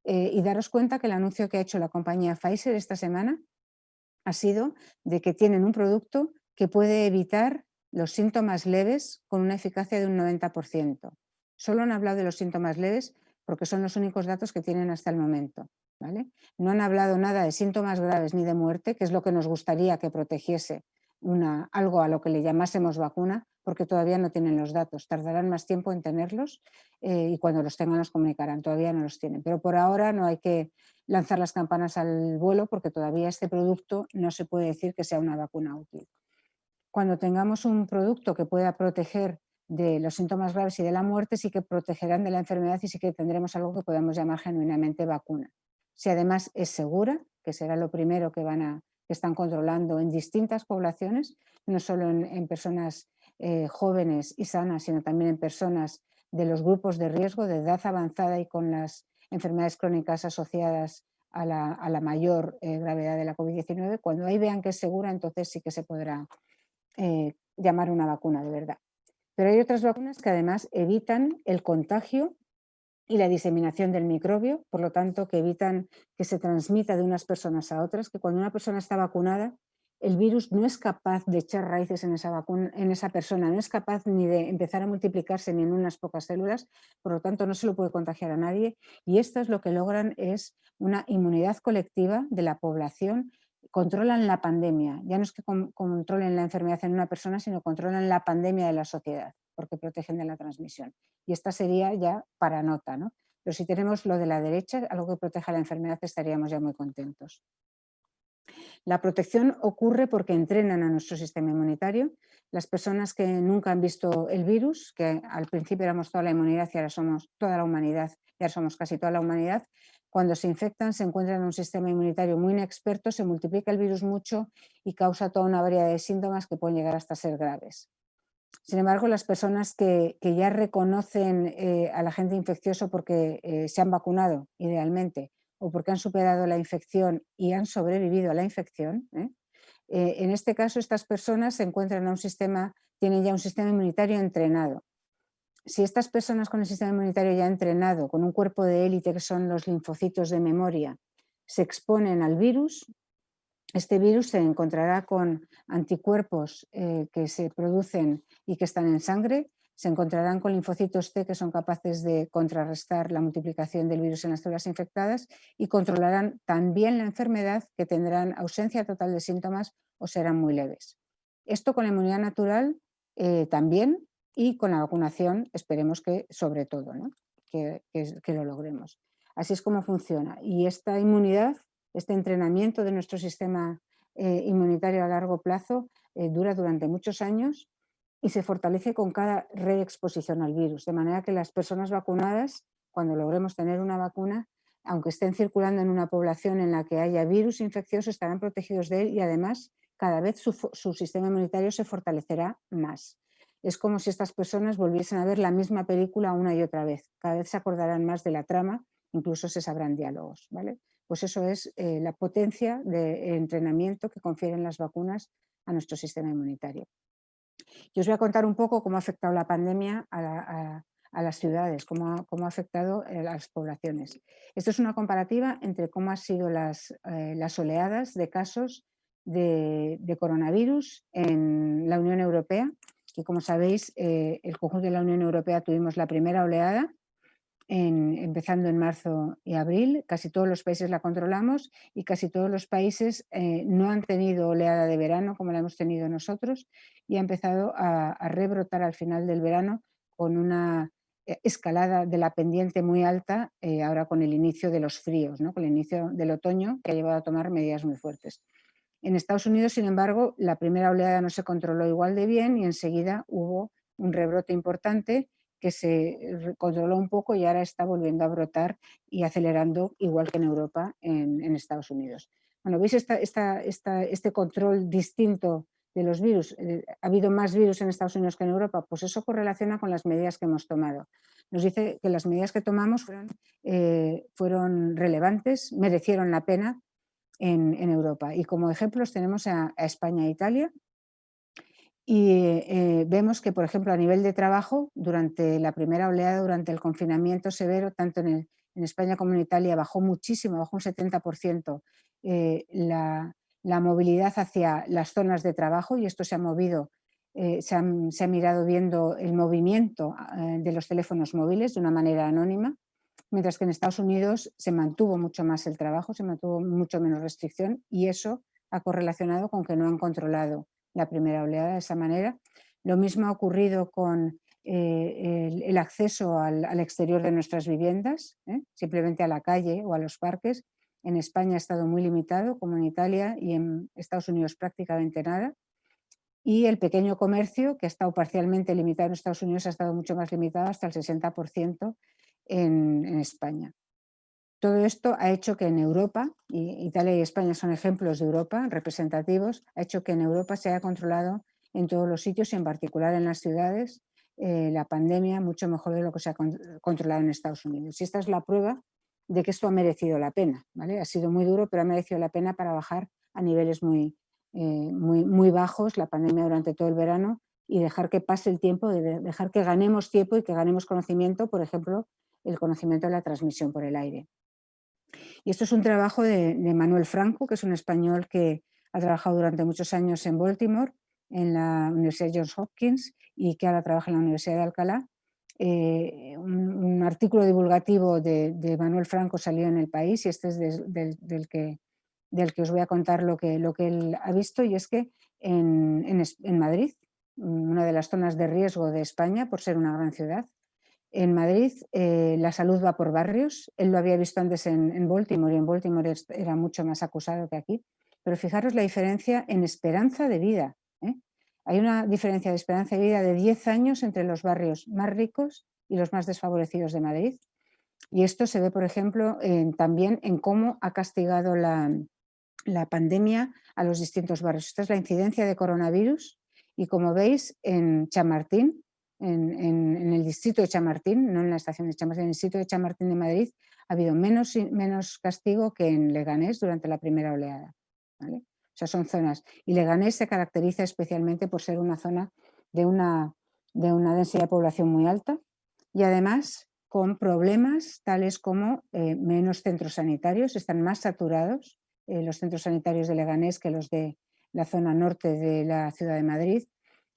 Y daros cuenta que el anuncio que ha hecho la compañía Pfizer esta semana ha sido de que tienen un producto que puede evitar los síntomas leves con una eficacia de un 90%. Solo han hablado de los síntomas leves porque son los únicos datos que tienen hasta el momento, ¿vale? No han hablado nada de síntomas graves ni de muerte, que es lo que nos gustaría que protegiese algo a lo que le llamásemos vacuna, porque todavía no tienen los datos. Tardarán más tiempo en tenerlos y cuando los tengan los comunicarán. Todavía no los tienen. Pero por ahora no hay que lanzar las campanas al vuelo porque todavía este producto no se puede decir que sea una vacuna útil. Cuando tengamos un producto que pueda proteger de los síntomas graves y de la muerte, sí que protegerán de la enfermedad y sí que tendremos algo que podemos llamar genuinamente vacuna. Si además es segura, que será lo primero que están controlando en distintas poblaciones, no solo en personas jóvenes y sanas, sino también en personas de los grupos de riesgo, de edad avanzada y con las enfermedades crónicas asociadas a la mayor gravedad de la COVID-19. Cuando ahí vean que es segura, entonces sí que se podrá llamar una vacuna de verdad. Pero hay otras vacunas que además evitan el contagio y la diseminación del microbio, por lo tanto que evitan que se transmita de unas personas a otras, que cuando una persona está vacunada, el virus no es capaz de echar raíces en esa persona, no es capaz ni de empezar a multiplicarse ni en unas pocas células, por lo tanto no se lo puede contagiar a nadie, y esto es lo que logran es una inmunidad colectiva de la población. Controlan la pandemia, ya no es que controlen la enfermedad en una persona, sino controlan la pandemia de la sociedad, porque protegen de la transmisión. Y esta sería ya para nota, ¿no? Pero si tenemos lo de la derecha, algo que proteja la enfermedad, estaríamos ya muy contentos. La protección ocurre porque entrenan a nuestro sistema inmunitario. Las personas que nunca han visto el virus, que al principio éramos toda la inmunidad y ahora somos toda la humanidad, y ahora somos casi toda la humanidad, cuando se infectan se encuentran en un sistema inmunitario muy inexperto, se multiplica el virus mucho y causa toda una variedad de síntomas que pueden llegar hasta ser graves. Sin embargo, las personas que ya reconocen al agente infeccioso porque se han vacunado, idealmente, o porque han superado la infección y han sobrevivido a la infección, en este caso estas personas se encuentran tienen ya un sistema inmunitario entrenado. Si estas personas con el sistema inmunitario ya entrenado, con un cuerpo de élite que son los linfocitos de memoria, se exponen al virus, este virus se encontrará con anticuerpos que se producen y que están en sangre, se encontrarán con linfocitos T que son capaces de contrarrestar la multiplicación del virus en las células infectadas y controlarán también la enfermedad, que tendrán ausencia total de síntomas o serán muy leves. Esto con la inmunidad natural también, y con la vacunación esperemos que sobre todo, ¿no? que lo logremos. Así es como funciona. Y esta inmunidad, este entrenamiento de nuestro sistema inmunitario a largo plazo dura durante muchos años y se fortalece con cada reexposición al virus, de manera que las personas vacunadas, cuando logremos tener una vacuna, aunque estén circulando en una población en la que haya virus infeccioso, estarán protegidos de él y además cada vez su sistema inmunitario se fortalecerá más. Es como si estas personas volviesen a ver la misma película una y otra vez. Cada vez se acordarán más de la trama, incluso se sabrán diálogos, ¿vale? Pues eso es la potencia de entrenamiento que confieren las vacunas a nuestro sistema inmunitario. Yo os voy a contar un poco cómo ha afectado la pandemia a las ciudades, cómo ha afectado a las poblaciones. Esto es una comparativa entre cómo han sido las oleadas de casos de coronavirus en la Unión Europea, que como sabéis, el conjunto de la Unión Europea tuvimos la primera oleada empezando en marzo y abril. Casi todos los países la controlamos y casi todos los países no han tenido oleada de verano como la hemos tenido nosotros y ha empezado a rebrotar al final del verano con una escalada de la pendiente muy alta, ahora con el inicio de los fríos, ¿no? Con el inicio del otoño, que ha llevado a tomar medidas muy fuertes. En Estados Unidos, sin embargo, la primera oleada no se controló igual de bien y enseguida hubo un rebrote importante que se controló un poco y ahora está volviendo a brotar y acelerando igual que en Europa, en Estados Unidos. Bueno, ¿veis este control distinto de los virus? ¿Ha habido más virus en Estados Unidos que en Europa? Pues eso correlaciona con las medidas que hemos tomado. Nos dice que las medidas que tomamos fueron relevantes, merecieron la pena en Europa. Y como ejemplos tenemos a España e Italia. Y vemos que, por ejemplo, a nivel de trabajo, durante la primera oleada, durante el confinamiento severo, tanto en España como en Italia, bajó muchísimo, bajó un 70% la movilidad hacia las zonas de trabajo, y esto se ha movido, se ha mirado viendo el movimiento de los teléfonos móviles de una manera anónima, mientras que en Estados Unidos se mantuvo mucho más el trabajo, se mantuvo mucho menos restricción, y eso ha correlacionado con que no han controlado la primera oleada de esa manera. Lo mismo ha ocurrido con el acceso al exterior de nuestras viviendas, simplemente a la calle o a los parques. En España ha estado muy limitado, como en Italia, y en Estados Unidos prácticamente nada. Y el pequeño comercio, que ha estado parcialmente limitado en Estados Unidos, ha estado mucho más limitado, hasta el 60% en España. Todo esto ha hecho que en Europa, y Italia y España son ejemplos de Europa representativos, ha hecho que en Europa se haya controlado en todos los sitios y en particular en las ciudades la pandemia mucho mejor de lo que se ha controlado en Estados Unidos. Y esta es la prueba de que esto ha merecido la pena, ¿vale? Ha sido muy duro, pero ha merecido la pena para bajar a niveles muy bajos la pandemia durante todo el verano y dejar que pase el tiempo, dejar que ganemos tiempo y que ganemos conocimiento, por ejemplo, el conocimiento de la transmisión por el aire. Y esto es un trabajo de Manuel Franco, que es un español que ha trabajado durante muchos años en Baltimore, en la Universidad Johns Hopkins, y que ahora trabaja en la Universidad de Alcalá. Un artículo divulgativo de Manuel Franco salió en El País, y este es del que os voy a contar lo que él ha visto, y es que en Madrid, una de las zonas de riesgo de España por ser una gran ciudad, en Madrid la salud va por barrios. Él lo había visto antes en Baltimore, y en Baltimore era mucho más acusado que aquí. Pero fijaros la diferencia en esperanza de vida. Hay una diferencia de esperanza de vida de 10 años entre los barrios más ricos y los más desfavorecidos de Madrid. Y esto se ve, por ejemplo, también en cómo ha castigado la pandemia a los distintos barrios. Esta es la incidencia de coronavirus, y como veis, en Chamartín, en el distrito de Chamartín, no en la estación de Chamartín, en el distrito de Chamartín de Madrid, ha habido menos castigo que en Leganés durante la primera oleada, ¿vale? O sea, son zonas. Y Leganés se caracteriza especialmente por ser una zona de una densidad de población muy alta, y además con problemas tales como menos centros sanitarios, están más saturados los centros sanitarios de Leganés que los de la zona norte de la ciudad de Madrid.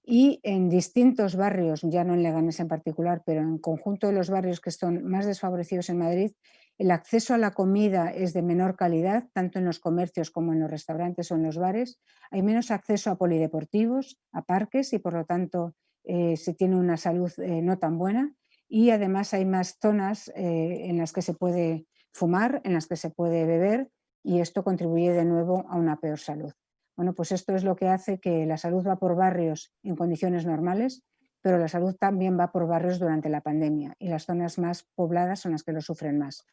Y en distintos barrios, ya no en Leganés en particular, pero en conjunto de los barrios que son más desfavorecidos en Madrid, el acceso a la comida es de menor calidad, tanto en los comercios como en los restaurantes o en los bares. Hay menos acceso a polideportivos, a parques, y por lo tanto se tiene una salud no tan buena. Y además hay más zonas en las que se puede fumar, en las que se puede beber, y esto contribuye de nuevo a una peor salud. Bueno, pues esto es lo que hace que la salud va por barrios en condiciones normales, pero la salud también va por barrios durante la pandemia, y las zonas más pobladas son las que lo sufren más.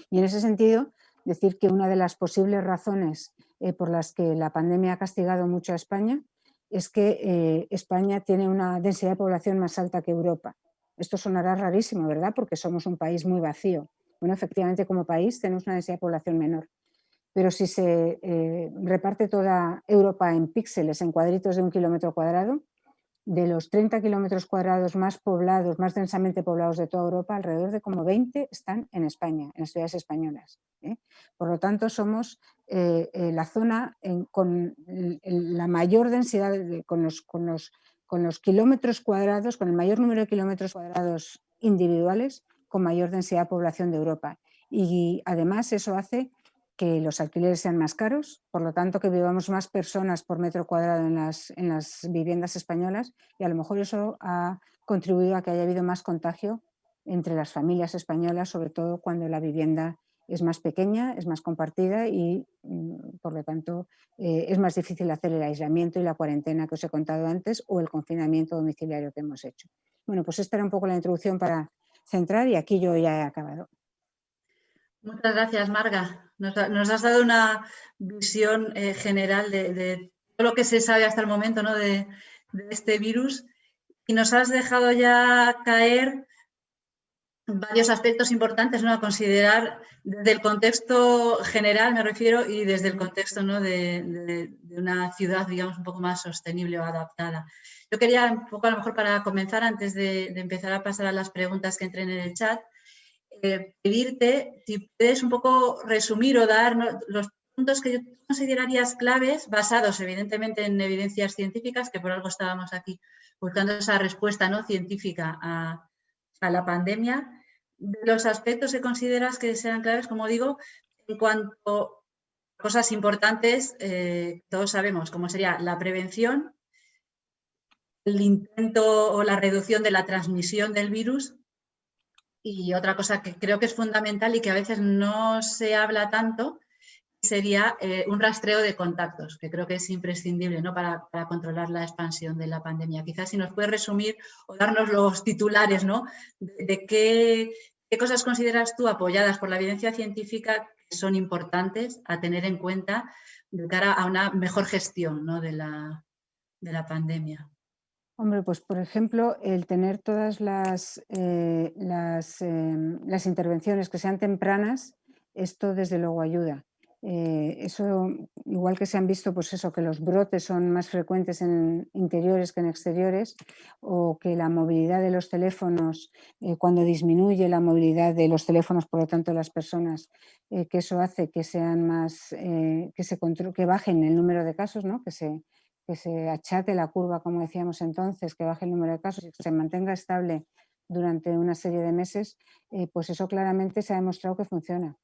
Y en ese sentido, decir que una de las posibles razones por las que la pandemia ha castigado mucho a España es que España tiene una densidad de población más alta que Europa. Esto sonará rarísimo, ¿verdad? Porque somos un país muy vacío. Bueno, efectivamente, como país tenemos una densidad de población menor. Pero si se reparte toda Europa en píxeles, en cuadritos de 1 kilómetro cuadrado, de los 30 kilómetros cuadrados más poblados, más densamente poblados de toda Europa, alrededor de como 20 están en España, en las ciudades españolas. Por lo tanto, somos la zona con la mayor densidad, con los kilómetros cuadrados, con el mayor número de kilómetros cuadrados individuales con mayor densidad de población de Europa. Y además eso hace que los alquileres sean más caros, por lo tanto que vivamos más personas por metro cuadrado en las viviendas españolas, y a lo mejor eso ha contribuido a que haya habido más contagio entre las familias españolas, sobre todo cuando la vivienda es más pequeña, es más compartida y por lo tanto es más difícil hacer el aislamiento y la cuarentena que os he contado antes, o el confinamiento domiciliario que hemos hecho. Bueno, pues esta era un poco la introducción para centrar, y aquí yo ya he acabado. Muchas gracias, Marga. Nos has dado una visión general de todo lo que se sabe hasta el momento, ¿no?, de este virus, y nos has dejado ya caer varios aspectos importantes, ¿no?, a considerar desde el contexto general, me refiero, y desde el contexto, ¿no?, de una ciudad, digamos, un poco más sostenible o adaptada. Yo quería un poco, a lo mejor para comenzar, antes de empezar a pasar a las preguntas que entren en el chat, pedirte si puedes un poco resumir o dar, ¿no?, los puntos que tú considerarías claves, basados evidentemente en evidencias científicas, que por algo estábamos aquí buscando esa respuesta, ¿no?, científica a la pandemia, de los aspectos que consideras que sean claves, como digo, en cuanto a cosas importantes, todos sabemos, como sería la prevención, el intento o la reducción de la transmisión del virus. Y otra cosa que creo que es fundamental y que a veces no se habla tanto sería un rastreo de contactos, que creo que es imprescindible, ¿no?, para controlar la expansión de la pandemia. Quizás si nos puedes resumir o darnos los titulares, ¿no?, de qué cosas consideras tú, apoyadas por la evidencia científica, que son importantes a tener en cuenta de cara a una mejor gestión, ¿no?, de la pandemia. Hombre, pues por ejemplo, el tener todas las intervenciones que sean tempranas, esto desde luego ayuda. Eso, igual que se han visto, pues eso, que los brotes son más frecuentes en interiores que en exteriores, o que la movilidad de los teléfonos, cuando disminuye la movilidad de los teléfonos, por lo tanto las personas, que eso hace que sean más, que bajen el número de casos, ¿no?, que se achate la curva, como decíamos entonces, que baje el número de casos y que se mantenga estable durante una serie de meses, pues eso claramente se ha demostrado que funciona.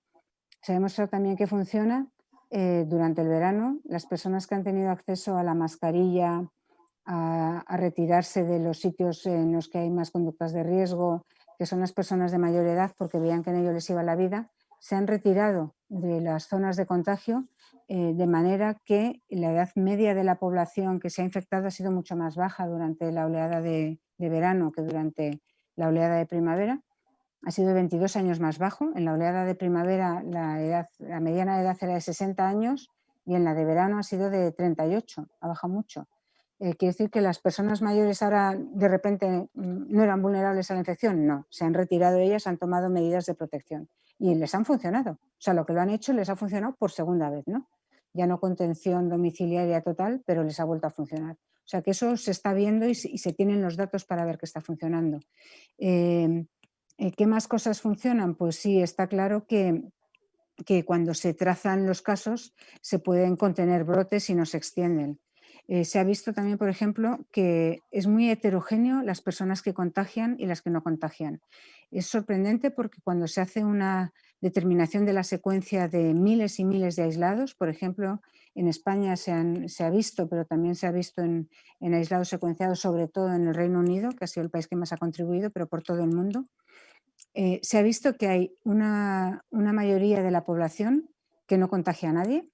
Se ha demostrado también que funciona durante el verano. Las personas que han tenido acceso a la mascarilla, a retirarse de los sitios en los que hay más conductas de riesgo, que son las personas de mayor edad, porque veían que en ello les iba la vida, se han retirado de las zonas de contagio, de manera que la edad media de la población que se ha infectado ha sido mucho más baja durante la oleada de verano que durante la oleada de primavera. Ha sido 22 años más bajo. En la oleada de primavera la mediana edad era de 60 años y en la de verano ha sido de 38, ha bajado mucho. ¿Quiere decir que las personas mayores ahora de repente no eran vulnerables a la infección? No, se han retirado ellas, han tomado medidas de protección y les han funcionado. O sea, lo que lo han hecho les ha funcionado por segunda vez, ¿no? Ya no contención domiciliaria total, pero les ha vuelto a funcionar. O sea, que eso se está viendo y se tienen los datos para ver que está funcionando. ¿Qué más cosas funcionan? Pues sí, está claro que cuando se trazan los casos se pueden contener brotes y no se extienden. Se ha visto también, por ejemplo, que es muy heterogéneo las personas que contagian y las que no contagian. Es sorprendente porque cuando se hace una determinación de la secuencia de miles y miles de aislados, por ejemplo, en España se ha visto, pero también se ha visto en aislados secuenciados, sobre todo en el Reino Unido, que ha sido el país que más ha contribuido, pero por todo el mundo. Se ha visto que hay una mayoría de la población que no contagia a nadie,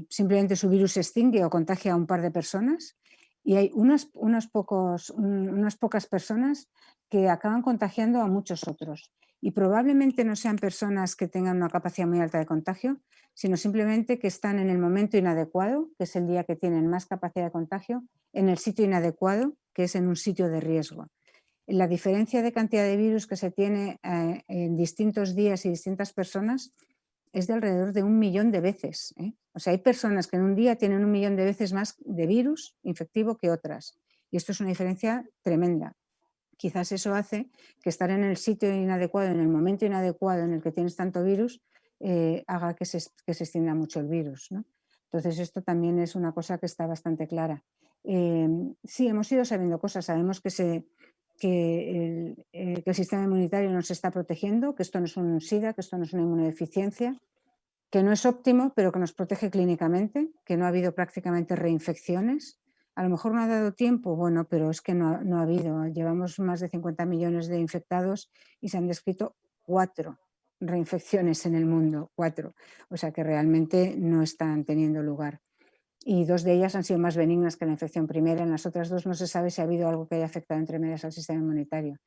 simplemente su virus se extingue o contagia a un par de personas, y hay unas pocas personas que acaban contagiando a muchos otros. Y probablemente no sean personas que tengan una capacidad muy alta de contagio, sino simplemente que están en el momento inadecuado, que es el día que tienen más capacidad de contagio, en el sitio inadecuado, que es en un sitio de riesgo. La diferencia de cantidad de virus que se tiene en distintos días y distintas personas es de alrededor de 1 millón de veces. O sea, hay personas que en un día tienen 1 millón de veces más de virus infectivo que otras. Y esto es una diferencia tremenda. Quizás eso hace que estar en el sitio inadecuado, en el momento inadecuado en el que tienes tanto virus, haga que se extienda mucho el virus, ¿no? Entonces, esto también es una cosa que está bastante clara. Sí, hemos ido sabiendo cosas. Sabemos que que el sistema inmunitario nos está protegiendo, que esto no es un SIDA, que esto no es una inmunodeficiencia, que no es óptimo, pero que nos protege clínicamente, que no ha habido prácticamente reinfecciones. A lo mejor no ha dado tiempo, bueno, pero es que no ha habido. Llevamos más de 50 millones de infectados y se han descrito 4 reinfecciones en el mundo, 4. O sea que realmente no están teniendo lugar. Y 2 de ellas han sido más benignas que la infección primera. En las otras 2 no se sabe si ha habido algo que haya afectado entre medias al sistema inmunitario.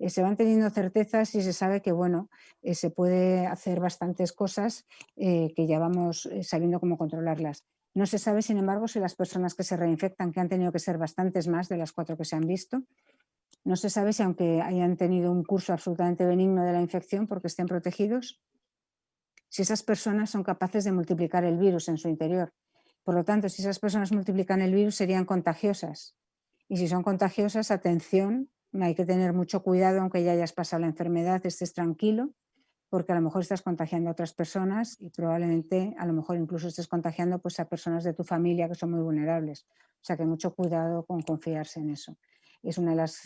Se van teniendo certezas y se sabe que bueno, se puede hacer bastantes cosas que ya vamos sabiendo cómo controlarlas. No se sabe, sin embargo, si las personas que se reinfectan, que han tenido que ser bastantes más de las 4 que se han visto, no se sabe si aunque hayan tenido un curso absolutamente benigno de la infección porque estén protegidos, si esas personas son capaces de multiplicar el virus en su interior. Por lo tanto, si esas personas multiplican el virus, serían contagiosas. Y si son contagiosas, atención, hay que tener mucho cuidado, aunque ya hayas pasado la enfermedad, estés tranquilo, porque a lo mejor estás contagiando a otras personas y probablemente, a lo mejor incluso estés contagiando pues, a personas de tu familia que son muy vulnerables. O sea que mucho cuidado con confiarse en eso. Es una de las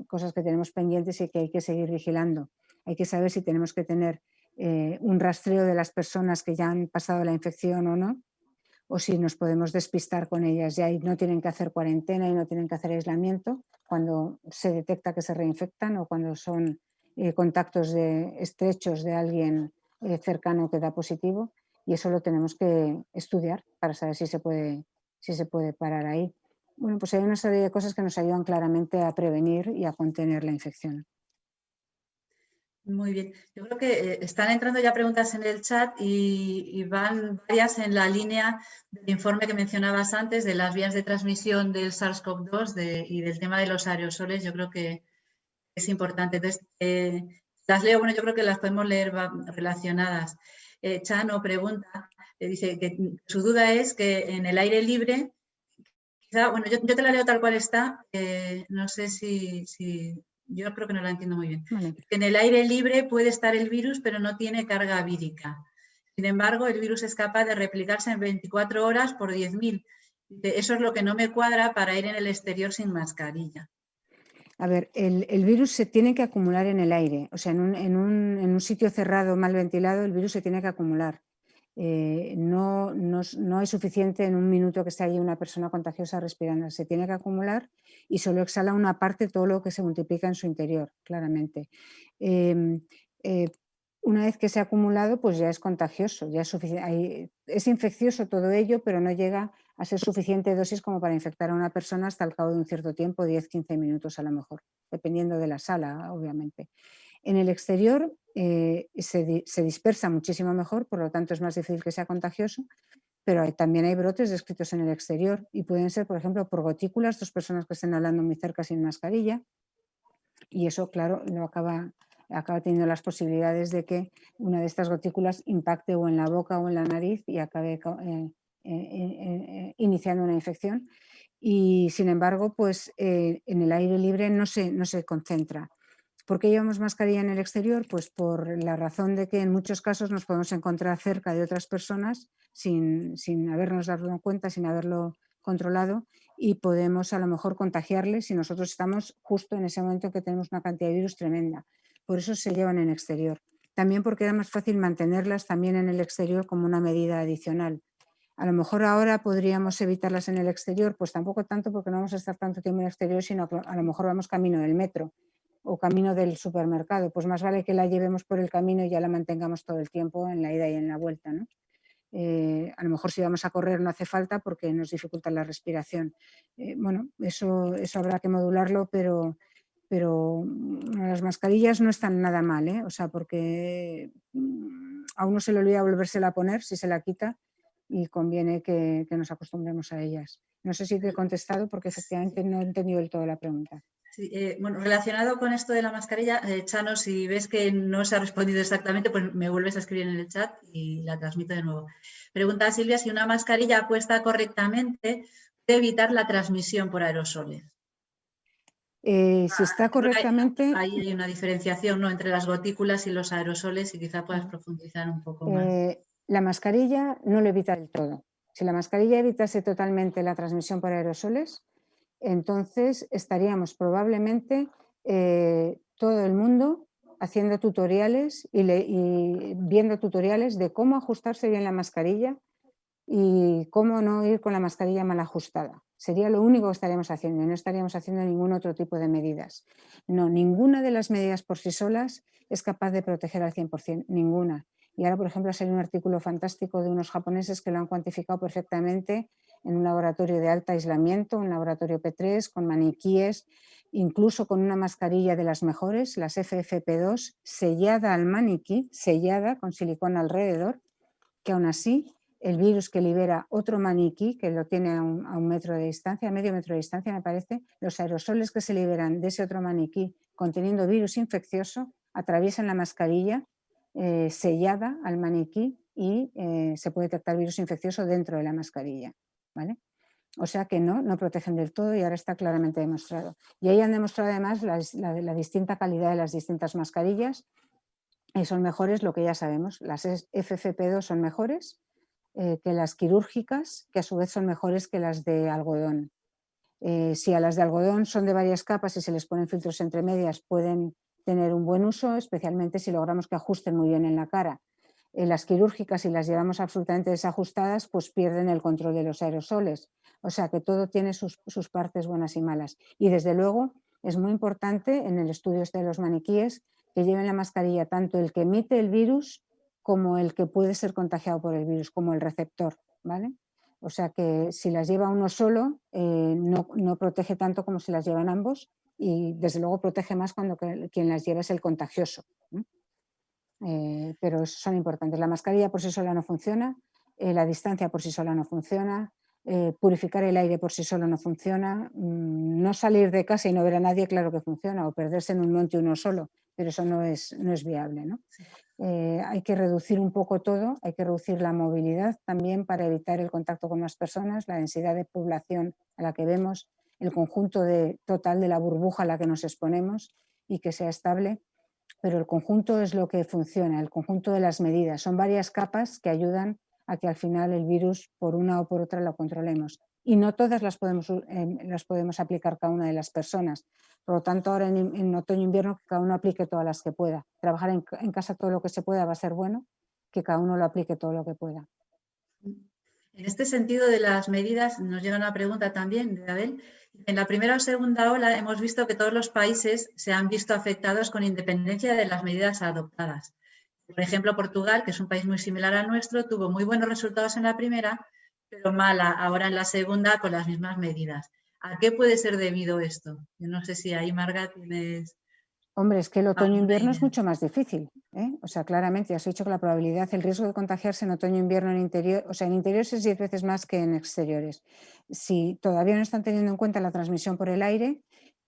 cosas que tenemos pendientes y que hay que seguir vigilando. Hay que saber si tenemos que tener un rastreo de las personas que ya han pasado la infección o no, o si nos podemos despistar con ellas ya y no tienen que hacer cuarentena y no tienen que hacer aislamiento cuando se detecta que se reinfectan o cuando son contactos estrechos de alguien cercano que da positivo, y eso lo tenemos que estudiar para saber si se puede parar ahí. Bueno, pues hay una serie de cosas que nos ayudan claramente a prevenir y a contener la infección. Muy bien. Yo creo que están entrando ya preguntas en el chat y van varias en la línea del informe que mencionabas antes de las vías de transmisión del SARS-CoV-2 y del tema de los aerosoles. Yo creo que es importante. Entonces, las leo, bueno, yo creo que las podemos leer relacionadas. Chano pregunta, dice que su duda es que en el aire libre, quizá, bueno, yo te la leo tal cual está, no sé si yo creo que no la entiendo muy bien. Vale. En el aire libre puede estar el virus, pero no tiene carga vírica. Sin embargo, el virus es capaz de replicarse en 24 horas por 10.000. Eso es lo que no me cuadra para ir en el exterior sin mascarilla. A ver, el virus se tiene que acumular en el aire. O sea, en un sitio cerrado, mal ventilado, el virus se tiene que acumular. No es suficiente en un minuto que esté allí una persona contagiosa respirando. Se tiene que acumular y solo exhala una parte todo lo que se multiplica en su interior, claramente. Una vez que se ha acumulado, pues ya es contagioso, ya es infeccioso todo ello, pero no llega a ser suficiente dosis como para infectar a una persona hasta el cabo de un cierto tiempo, 10-15 minutos a lo mejor, dependiendo de la sala, obviamente. En el exterior se dispersa muchísimo mejor, por lo tanto es más difícil que sea contagioso, pero también hay brotes descritos en el exterior y pueden ser, por ejemplo, por gotículas, 2 personas que estén hablando muy cerca sin mascarilla, y eso, claro, acaba teniendo las posibilidades de que una de estas gotículas impacte o en la boca o en la nariz y acabe iniciando una infección. Y sin embargo, pues en el aire libre no se concentra. ¿Por qué llevamos mascarilla en el exterior? Pues por la razón de que en muchos casos nos podemos encontrar cerca de otras personas sin habernos dado cuenta, sin haberlo controlado, y podemos a lo mejor contagiarles si nosotros estamos justo en ese momento que tenemos una cantidad de virus tremenda. Por eso se llevan en exterior. También porque era más fácil mantenerlas también en el exterior como una medida adicional. A lo mejor ahora podríamos evitarlas en el exterior, pues tampoco tanto porque no vamos a estar tanto tiempo en el exterior, sino que a lo mejor vamos camino del metro o camino del supermercado, pues más vale que la llevemos por el camino y ya la mantengamos todo el tiempo en la ida y en la vuelta, ¿no? A lo mejor si vamos a correr no hace falta porque nos dificulta la respiración. Bueno, eso habrá que modularlo, pero las mascarillas no están nada mal, ¿eh? O sea, porque a uno se le olvida volvérsela a poner si se la quita y conviene que nos acostumbremos a ellas. No sé si te he contestado porque efectivamente no he entendido del todo la pregunta. Sí, bueno, relacionado con esto de la mascarilla, Chano, si ves que no se ha respondido exactamente, pues me vuelves a escribir en el chat y la transmito de nuevo. Pregunta Silvia si una mascarilla puesta correctamente puede evitar la transmisión por aerosoles. Si está correctamente... Ahí hay una diferenciación, ¿no?, entre las gotículas y los aerosoles, y quizá puedas profundizar un poco más. La mascarilla no lo evita del todo. Si la mascarilla evitase totalmente la transmisión por aerosoles, entonces estaríamos probablemente todo el mundo haciendo tutoriales y viendo tutoriales de cómo ajustarse bien la mascarilla y cómo no ir con la mascarilla mal ajustada. Sería lo único que estaríamos haciendo y no estaríamos haciendo ningún otro tipo de medidas. No, ninguna de las medidas por sí solas es capaz de proteger al 100%, ninguna. Y ahora, por ejemplo, ha salido un artículo fantástico de unos japoneses que lo han cuantificado perfectamente en un laboratorio de alto aislamiento, un laboratorio P3 con maniquíes, incluso con una mascarilla de las mejores, las FFP2, sellada al maniquí, sellada con silicona alrededor, que aún así el virus que libera otro maniquí, que lo tiene a un metro de distancia, a medio metro de distancia me parece, los aerosoles que se liberan de ese otro maniquí conteniendo virus infeccioso atraviesan la mascarilla sellada al maniquí y se puede detectar virus infeccioso dentro de la mascarilla, ¿vale? O sea que no protegen del todo y ahora está claramente demostrado. Y ahí han demostrado además la distinta calidad de las distintas mascarillas. Son mejores, lo que ya sabemos, las FFP2 son mejores que las quirúrgicas, que a su vez son mejores que las de algodón. Si a las de algodón son de varias capas y se les ponen filtros entre medias, pueden tener un buen uso, especialmente si logramos que ajusten muy bien en la cara. Las quirúrgicas, si las llevamos absolutamente desajustadas, pues pierden el control de los aerosoles. O sea que todo tiene sus partes buenas y malas. Y desde luego es muy importante en el estudio de los maniquíes que lleven la mascarilla tanto el que emite el virus como el que puede ser contagiado por el virus, como el receptor, ¿vale? O sea que si las lleva uno solo, no protege tanto como si las llevan ambos y desde luego protege más cuando quien las lleva es el contagioso, ¿no? Pero son importantes. La mascarilla por sí sola no funciona, la distancia por sí sola no funciona, purificar el aire por sí solo no funciona, no salir de casa y no ver a nadie, claro que funciona, o perderse en un monte uno solo, pero eso no es viable, ¿no? Hay que reducir un poco todo, hay que reducir la movilidad también para evitar el contacto con más personas, la densidad de población a la que vemos, el conjunto total de la burbuja a la que nos exponemos y que sea estable, pero el conjunto es lo que funciona, el conjunto de las medidas. Son varias capas que ayudan a que al final el virus por una o por otra lo controlemos. Y no todas las podemos aplicar cada una de las personas. Por lo tanto, ahora en otoño-invierno, que cada uno aplique todas las que pueda. Trabajar en casa todo lo que se pueda va a ser bueno, que cada uno lo aplique todo lo que pueda. En este sentido de las medidas, nos llega una pregunta también de Abel. En la primera o segunda ola hemos visto que todos los países se han visto afectados con independencia de las medidas adoptadas. Por ejemplo, Portugal, que es un país muy similar al nuestro, tuvo muy buenos resultados en la primera, pero mala ahora en la segunda con las mismas medidas. ¿A qué puede ser debido esto? Yo no sé si ahí, Marga, tienes... Hombre, es que el alguna otoño-invierno es idea. mucho más difícil, ¿eh? O sea, claramente, ya os he dicho que la probabilidad, el riesgo de contagiarse en otoño-invierno en interior, o sea, en interiores es 10 veces más que en exteriores. Si todavía no están teniendo en cuenta la transmisión por el aire,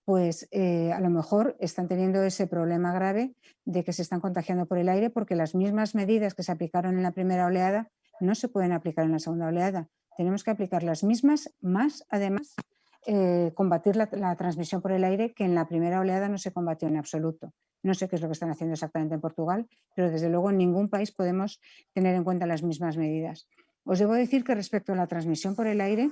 pues a lo mejor están teniendo ese problema grave de que se están contagiando por el aire porque las mismas medidas que se aplicaron en la primera oleada no se pueden aplicar en la segunda oleada. Tenemos que aplicar las mismas, más además combatir la transmisión por el aire, que en la primera oleada no se combatió en absoluto. No sé qué es lo que están haciendo exactamente en Portugal, pero desde luego en ningún país podemos tener en cuenta las mismas medidas. Os debo decir que respecto a la transmisión por el aire,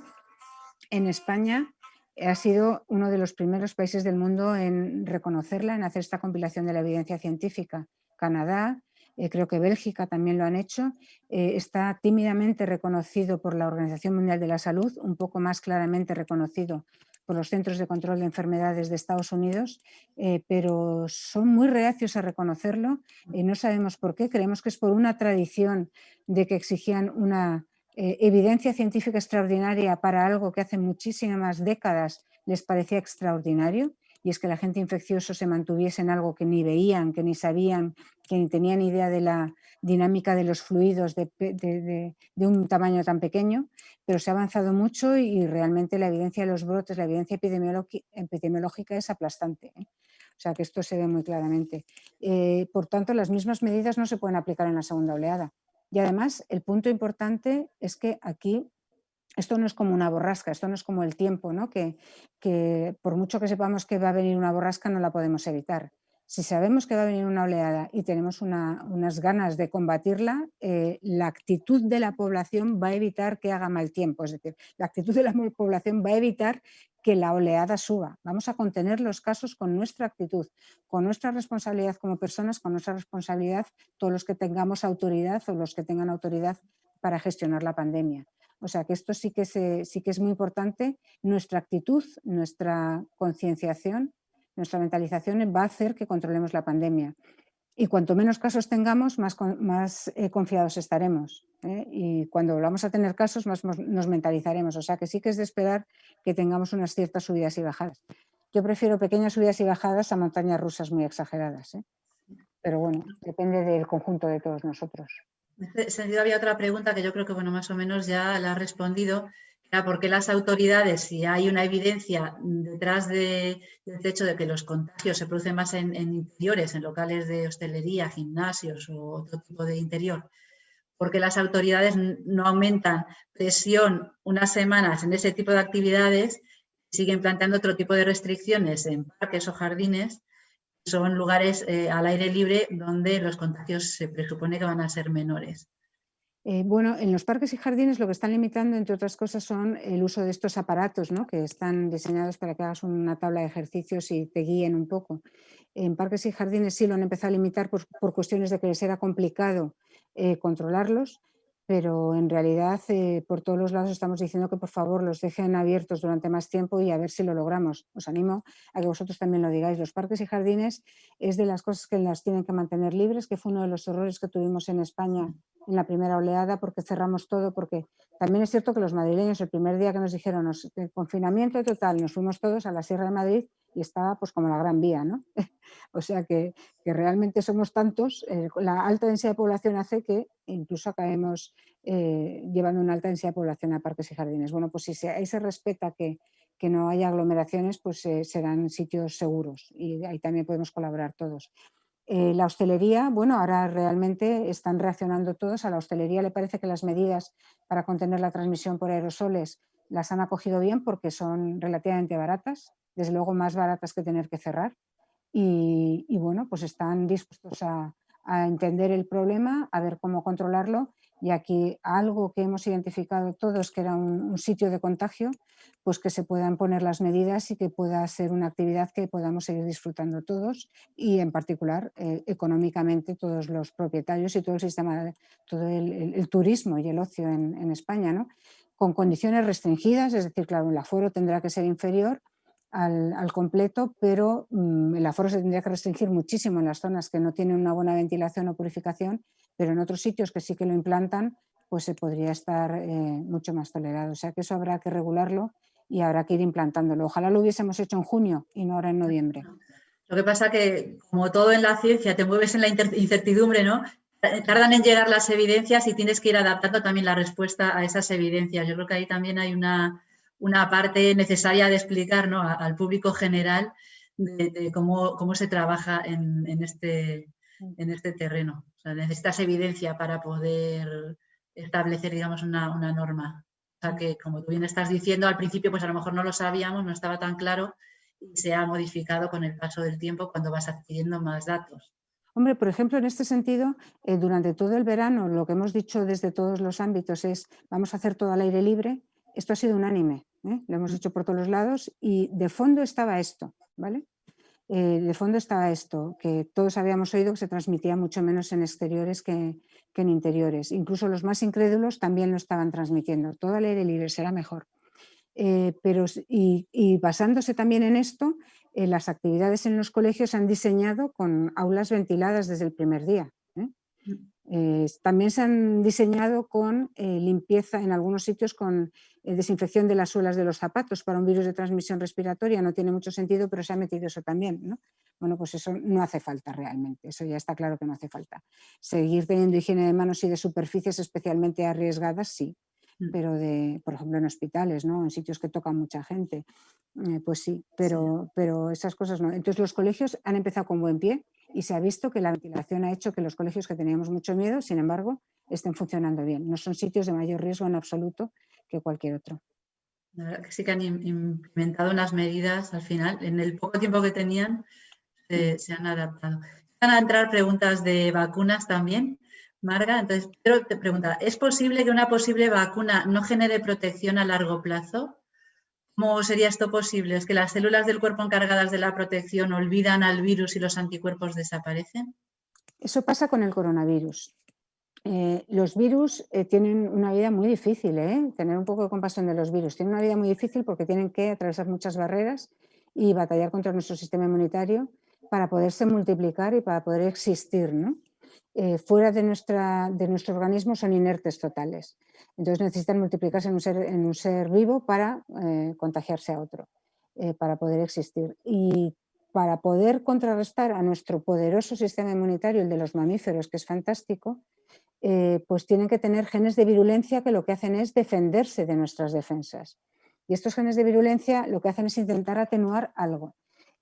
en España ha sido uno de los primeros países del mundo en reconocerla, en hacer esta compilación de la evidencia científica. Canadá, creo que Bélgica también lo han hecho, está tímidamente reconocido por la Organización Mundial de la Salud, un poco más claramente reconocido por los Centros de Control de Enfermedades de Estados Unidos, pero son muy reacios a reconocerlo y no sabemos por qué. Creemos que es por una tradición de que exigían una evidencia científica extraordinaria para algo que hace muchísimas décadas les parecía extraordinario, y es que la gente infeccioso se mantuviese en algo que ni veían, que ni sabían, que ni tenían idea de la dinámica de los fluidos de un tamaño tan pequeño, pero se ha avanzado mucho y realmente la evidencia de los brotes, la evidencia epidemiológica es aplastante, ¿eh? O sea que esto se ve muy claramente. Por tanto, las mismas medidas no se pueden aplicar en la segunda oleada. Y además, el punto importante es que aquí esto no es como una borrasca, esto no es como el tiempo, ¿no? Que por mucho que sepamos que va a venir una borrasca no la podemos evitar. Si sabemos que va a venir una oleada y tenemos unas ganas de combatirla, la actitud de la población va a evitar que haga mal tiempo. Es decir, la actitud de la población va a evitar que la oleada suba. Vamos a contener los casos con nuestra actitud, con nuestra responsabilidad como personas, con nuestra responsabilidad todos los que tengamos autoridad o los que tengan autoridad para gestionar la pandemia. O sea que esto sí que es muy importante. Nuestra actitud, nuestra concienciación, nuestra mentalización va a hacer que controlemos la pandemia. Y cuanto menos casos tengamos, más confiados estaremos. Y cuando volvamos a tener casos, más nos mentalizaremos. O sea que sí que es de esperar que tengamos unas ciertas subidas y bajadas. Yo prefiero pequeñas subidas y bajadas a montañas rusas muy exageradas. Pero bueno, depende del conjunto de todos nosotros. En este sentido había otra pregunta que yo creo que más o menos ya la has respondido, que era por qué las autoridades, si hay una evidencia detrás del hecho de que los contagios se producen más en interiores, en locales de hostelería, gimnasios o otro tipo de interior, porque las autoridades no aumentan presión unas semanas en ese tipo de actividades, siguen planteando otro tipo de restricciones en parques o jardines. Son lugares al aire libre donde los contagios se presupone que van a ser menores. Bueno, en los parques y jardines lo que están limitando, entre otras cosas, son el uso de estos aparatos, ¿no? Que están diseñados para que hagas una tabla de ejercicios y te guíen un poco. En parques y jardines sí lo han empezado a limitar por cuestiones de que les era complicado controlarlos, pero en realidad por todos los lados estamos diciendo que por favor los dejen abiertos durante más tiempo y a ver si lo logramos. Os animo a que vosotros también lo digáis. Los parques y jardines es de las cosas que las tienen que mantener libres, que fue uno de los errores que tuvimos en España en la primera oleada, porque cerramos todo, porque también es cierto que los madrileños el primer día que nos dijeron el confinamiento total, nos fuimos todos a la Sierra de Madrid y estaba pues como la Gran Vía, ¿no? O sea que realmente somos tantos, la alta densidad de población hace que incluso acabemos llevando una alta densidad de población a parques y jardines. Bueno, pues si ahí se respeta que no haya aglomeraciones, pues serán sitios seguros y ahí también podemos colaborar todos. La hostelería, bueno, ahora realmente están reaccionando todos. A la hostelería le parece que las medidas para contener la transmisión por aerosoles las han acogido bien porque son relativamente baratas, desde luego más baratas que tener que cerrar. Y bueno, pues están dispuestos a entender el problema, a ver cómo controlarlo. Y aquí algo que hemos identificado todos que era un sitio de contagio, pues que se puedan poner las medidas y que pueda ser una actividad que podamos seguir disfrutando todos y en particular económicamente todos los propietarios y todo el sistema, todo el turismo y el ocio en España, ¿no? Con condiciones restringidas, es decir, claro, el aforo tendrá que ser inferior al completo, pero el aforo se tendría que restringir muchísimo en las zonas que no tienen una buena ventilación o purificación, pero en otros sitios que sí que lo implantan, pues se podría estar mucho más tolerado. O sea que eso habrá que regularlo y habrá que ir implantándolo. Ojalá lo hubiésemos hecho en junio y no ahora en noviembre. Lo que pasa que, como todo en la ciencia, te mueves en la incertidumbre, ¿no? Tardan en llegar las evidencias y tienes que ir adaptando también la respuesta a esas evidencias. Yo creo que ahí también hay una parte necesaria de explicar, ¿no?, al público general de cómo se trabaja en este terreno. O sea, necesitas evidencia para poder establecer, digamos, una norma. O sea, que como tú bien estás diciendo, al principio pues a lo mejor no lo sabíamos, no estaba tan claro y se ha modificado con el paso del tiempo cuando vas adquiriendo más datos. Hombre, por ejemplo, en este sentido, durante todo el verano lo que hemos dicho desde todos los ámbitos es vamos a hacer todo al aire libre. Esto ha sido unánime, lo hemos dicho por todos los lados y de fondo estaba esto, ¿vale? De fondo estaba esto, que todos habíamos oído que se transmitía mucho menos en exteriores que en interiores. Incluso los más incrédulos también lo estaban transmitiendo. Todo al aire libre será mejor. Y basándose también en esto, las actividades en los colegios se han diseñado con aulas ventiladas desde el primer día. También se han diseñado con limpieza en algunos sitios con desinfección de las suelas de los zapatos para un virus de transmisión respiratoria. No tiene mucho sentido, pero se ha metido eso también, ¿no? Bueno, pues eso no hace falta realmente, eso ya está claro que no hace falta. Seguir teniendo higiene de manos y de superficies especialmente arriesgadas, sí, pero por ejemplo en hospitales, ¿no?, en sitios que tocan mucha gente, pues sí, pero esas cosas no. Entonces los colegios han empezado con buen pie y se ha visto que la ventilación ha hecho que los colegios que teníamos mucho miedo, sin embargo, estén funcionando bien. No son sitios de mayor riesgo en absoluto que cualquier otro. La verdad que sí que han implementado unas medidas al final, en el poco tiempo que tenían, se han adaptado. Van a entrar preguntas de vacunas también, Marga. Entonces, pero te pregunta, ¿es posible que una posible vacuna no genere protección a largo plazo? ¿Cómo sería esto posible? ¿Es que las células del cuerpo encargadas de la protección olvidan al virus y los anticuerpos desaparecen? Eso pasa con el coronavirus. Los virus tienen una vida muy difícil, tener un poco de compasión de los virus. Tienen una vida muy difícil porque tienen que atravesar muchas barreras y batallar contra nuestro sistema inmunitario para poderse multiplicar y para poder existir, ¿no? Fuera de nuestro organismo son inertes totales. Entonces necesitan multiplicarse en un ser vivo para contagiarse a otro, para poder existir. Y para poder contrarrestar a nuestro poderoso sistema inmunitario, el de los mamíferos, que es fantástico, pues tienen que tener genes de virulencia que lo que hacen es defenderse de nuestras defensas. Y estos genes de virulencia lo que hacen es intentar atenuar algo.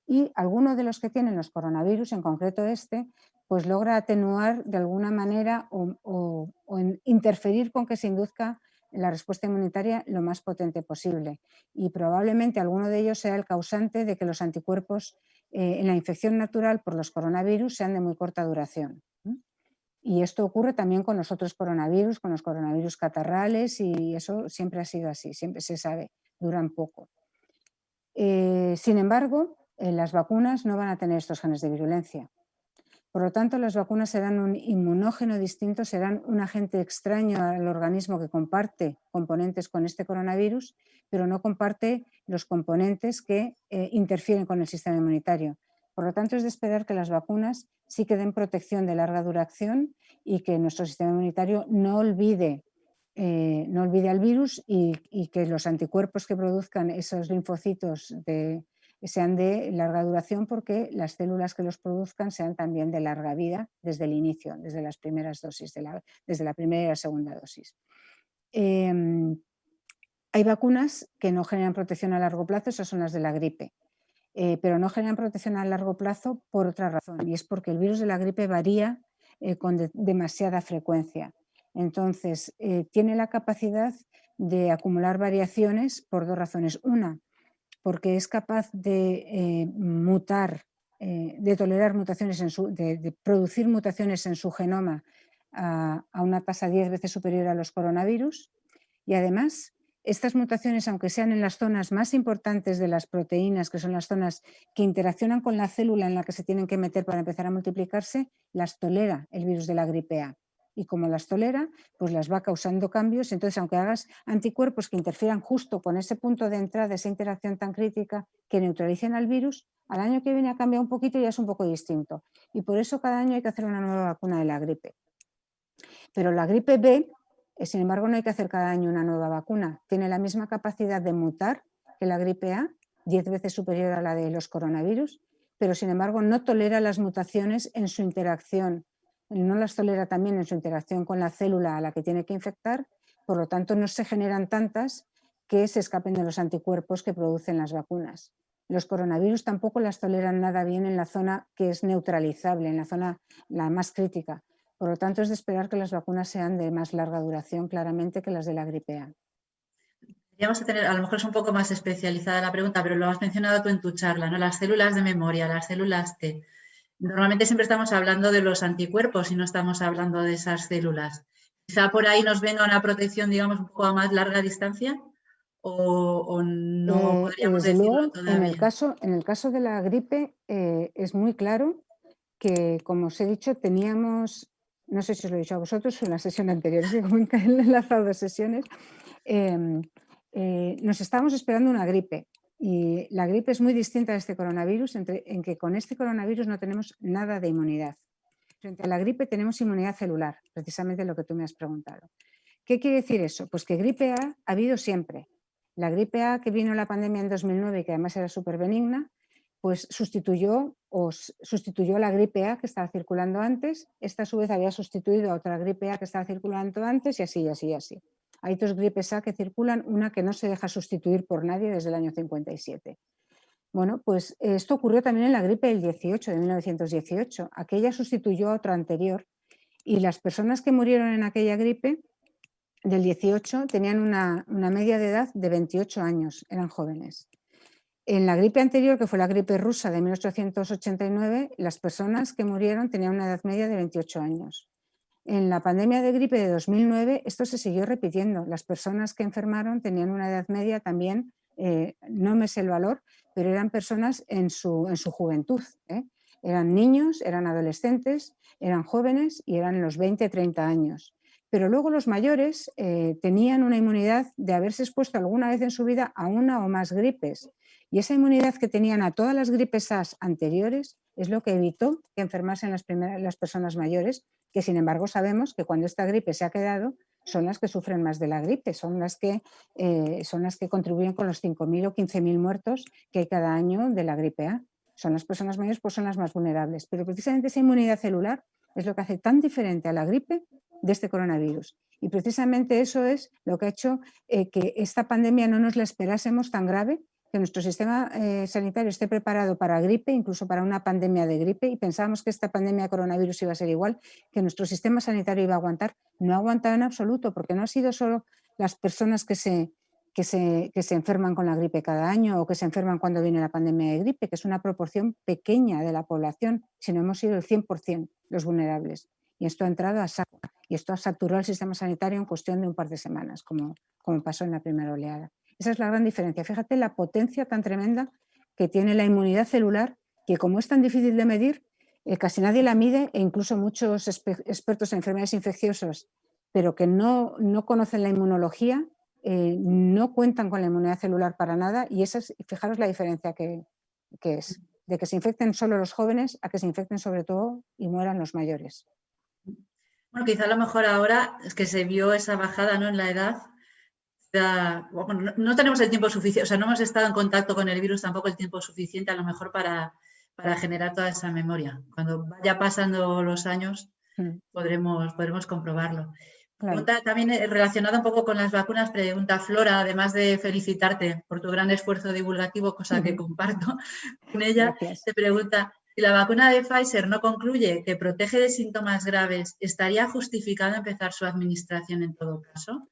Y alguno de los que tienen los coronavirus, en concreto este, pues logra atenuar de alguna manera o interferir con que se induzca la respuesta inmunitaria lo más potente posible. Y probablemente alguno de ellos sea el causante de que los anticuerpos en la infección natural por los coronavirus sean de muy corta duración. Y esto ocurre también con los otros coronavirus, con los coronavirus catarrales, y eso siempre ha sido así, siempre se sabe, duran poco. Sin embargo, las vacunas no van a tener estos genes de virulencia. Por lo tanto, las vacunas serán un inmunógeno distinto, serán un agente extraño al organismo que comparte componentes con este coronavirus, pero no comparte los componentes que interfieren con el sistema inmunitario. Por lo tanto, es de esperar que las vacunas sí que den protección de larga duración y que nuestro sistema inmunitario no olvide al virus y que los anticuerpos que produzcan esos linfocitos sean de larga duración, porque las células que los produzcan sean también de larga vida desde el inicio, desde las primeras dosis, desde la primera y la segunda dosis. Hay vacunas que no generan protección a largo plazo, esas son las de la gripe, pero no generan protección a largo plazo por otra razón, y es porque el virus de la gripe varía con demasiada frecuencia. Entonces, tiene la capacidad de acumular variaciones por dos razones. Una, porque es capaz de mutar, de tolerar mutaciones, de producir mutaciones en su genoma a una tasa 10 veces superior a los coronavirus. Y además, estas mutaciones, aunque sean en las zonas más importantes de las proteínas, que son las zonas que interaccionan con la célula en la que se tienen que meter para empezar a multiplicarse, las tolera el virus de la gripe A. Y como las tolera, pues las va causando cambios. Entonces, aunque hagas anticuerpos que interfieran justo con ese punto de entrada, esa interacción tan crítica, que neutralicen al virus, al año que viene ha cambiado un poquito y ya es un poco distinto. Y por eso cada año hay que hacer una nueva vacuna de la gripe. Pero la gripe B, sin embargo, no hay que hacer cada año una nueva vacuna. Tiene la misma capacidad de mutar que la gripe A, 10 veces superior a la de los coronavirus, pero sin embargo no tolera las mutaciones en su interacción, no las tolera también en su interacción con la célula a la que tiene que infectar, por lo tanto no se generan tantas que se escapen de los anticuerpos que producen las vacunas. Los coronavirus tampoco las toleran nada bien en la zona que es neutralizable, en la zona la más crítica. Por lo tanto, es de esperar que las vacunas sean de más larga duración, claramente, que las de la gripe A. Vamos a tener, a lo mejor es un poco más especializada la pregunta, pero lo has mencionado tú en tu charla, ¿no? Las células de memoria, las células T. Normalmente siempre estamos hablando de los anticuerpos y no estamos hablando de esas células. Quizá por ahí nos venga una protección, digamos, un poco a más larga distancia o no podríamos Desde decirlo luego, en el caso de la gripe es muy claro que, como os he dicho, teníamos, no sé si os lo he dicho a vosotros en la sesión anterior, es que como he enlazado dos sesiones, nos estábamos esperando una gripe. Y la gripe es muy distinta a este coronavirus, en que con este coronavirus no tenemos nada de inmunidad. Frente a la gripe tenemos inmunidad celular, precisamente lo que tú me has preguntado. ¿Qué quiere decir eso? Pues que gripe A ha habido siempre. La gripe A que vino la pandemia en 2009 y que además era súper benigna, pues sustituyó a la gripe A que estaba circulando antes. Esta a su vez había sustituido a otra gripe A que estaba circulando antes y así, y así, y así. Hay dos gripes A que circulan, una que no se deja sustituir por nadie desde el año 57. Bueno, pues esto ocurrió también en la gripe del 18, de 1918. Aquella sustituyó a otra anterior y las personas que murieron en aquella gripe del 18 tenían una media de edad de 28 años, eran jóvenes. En la gripe anterior, que fue la gripe rusa de 1889, las personas que murieron tenían una edad media de 28 años. En la pandemia de gripe de 2009 esto se siguió repitiendo. Las personas que enfermaron tenían una edad media también no me sé el valor, pero eran personas en su juventud. Eran niños, eran adolescentes, eran jóvenes y eran los 20, 30 años. Pero luego los mayores tenían una inmunidad de haberse expuesto alguna vez en su vida a una o más gripes. Y esa inmunidad que tenían a todas las gripes SARS anteriores es lo que evitó que enfermasen las personas mayores, que sin embargo sabemos que cuando esta gripe se ha quedado son las que sufren más de la gripe, son las que contribuyen con los 5.000 o 15.000 muertos que hay cada año de la gripe A. Son las personas mayores, pues son las más vulnerables. Pero precisamente esa inmunidad celular es lo que hace tan diferente a la gripe de este coronavirus. Y precisamente eso es lo que ha hecho que esta pandemia no nos la esperásemos tan grave, que nuestro sistema sanitario esté preparado para gripe, incluso para una pandemia de gripe, y pensábamos que esta pandemia de coronavirus iba a ser igual, que nuestro sistema sanitario iba a aguantar. No ha aguantado en absoluto, porque no ha sido solo las personas que se enferman con la gripe cada año o que se enferman cuando viene la pandemia de gripe, que es una proporción pequeña de la población, sino hemos sido el 100% los vulnerables. Y esto ha entrado a saco, y esto ha saturado el sistema sanitario en cuestión de un par de semanas, como pasó en la primera oleada. Esa es la gran diferencia. Fíjate la potencia tan tremenda que tiene la inmunidad celular, que como es tan difícil de medir, casi nadie la mide, e incluso muchos expertos en enfermedades infecciosas, pero que no conocen la inmunología, no cuentan con la inmunidad celular para nada, y fijaros la diferencia que es, de que se infecten solo los jóvenes a que se infecten sobre todo y mueran los mayores. Bueno, quizá a lo mejor ahora es que se vio esa bajada, ¿no?, en la edad. Bueno, no tenemos el tiempo suficiente, o sea, no hemos estado en contacto con el virus tampoco el tiempo suficiente a lo mejor para generar toda esa memoria. Cuando vaya pasando los años podremos comprobarlo. Claro. Pregunta también relacionada un poco con las vacunas, pregunta Flora, además de felicitarte por tu gran esfuerzo divulgativo, cosa que comparto con ella. Gracias. Te pregunta, si la vacuna de Pfizer no concluye que protege de síntomas graves, ¿estaría justificado empezar su administración en todo caso?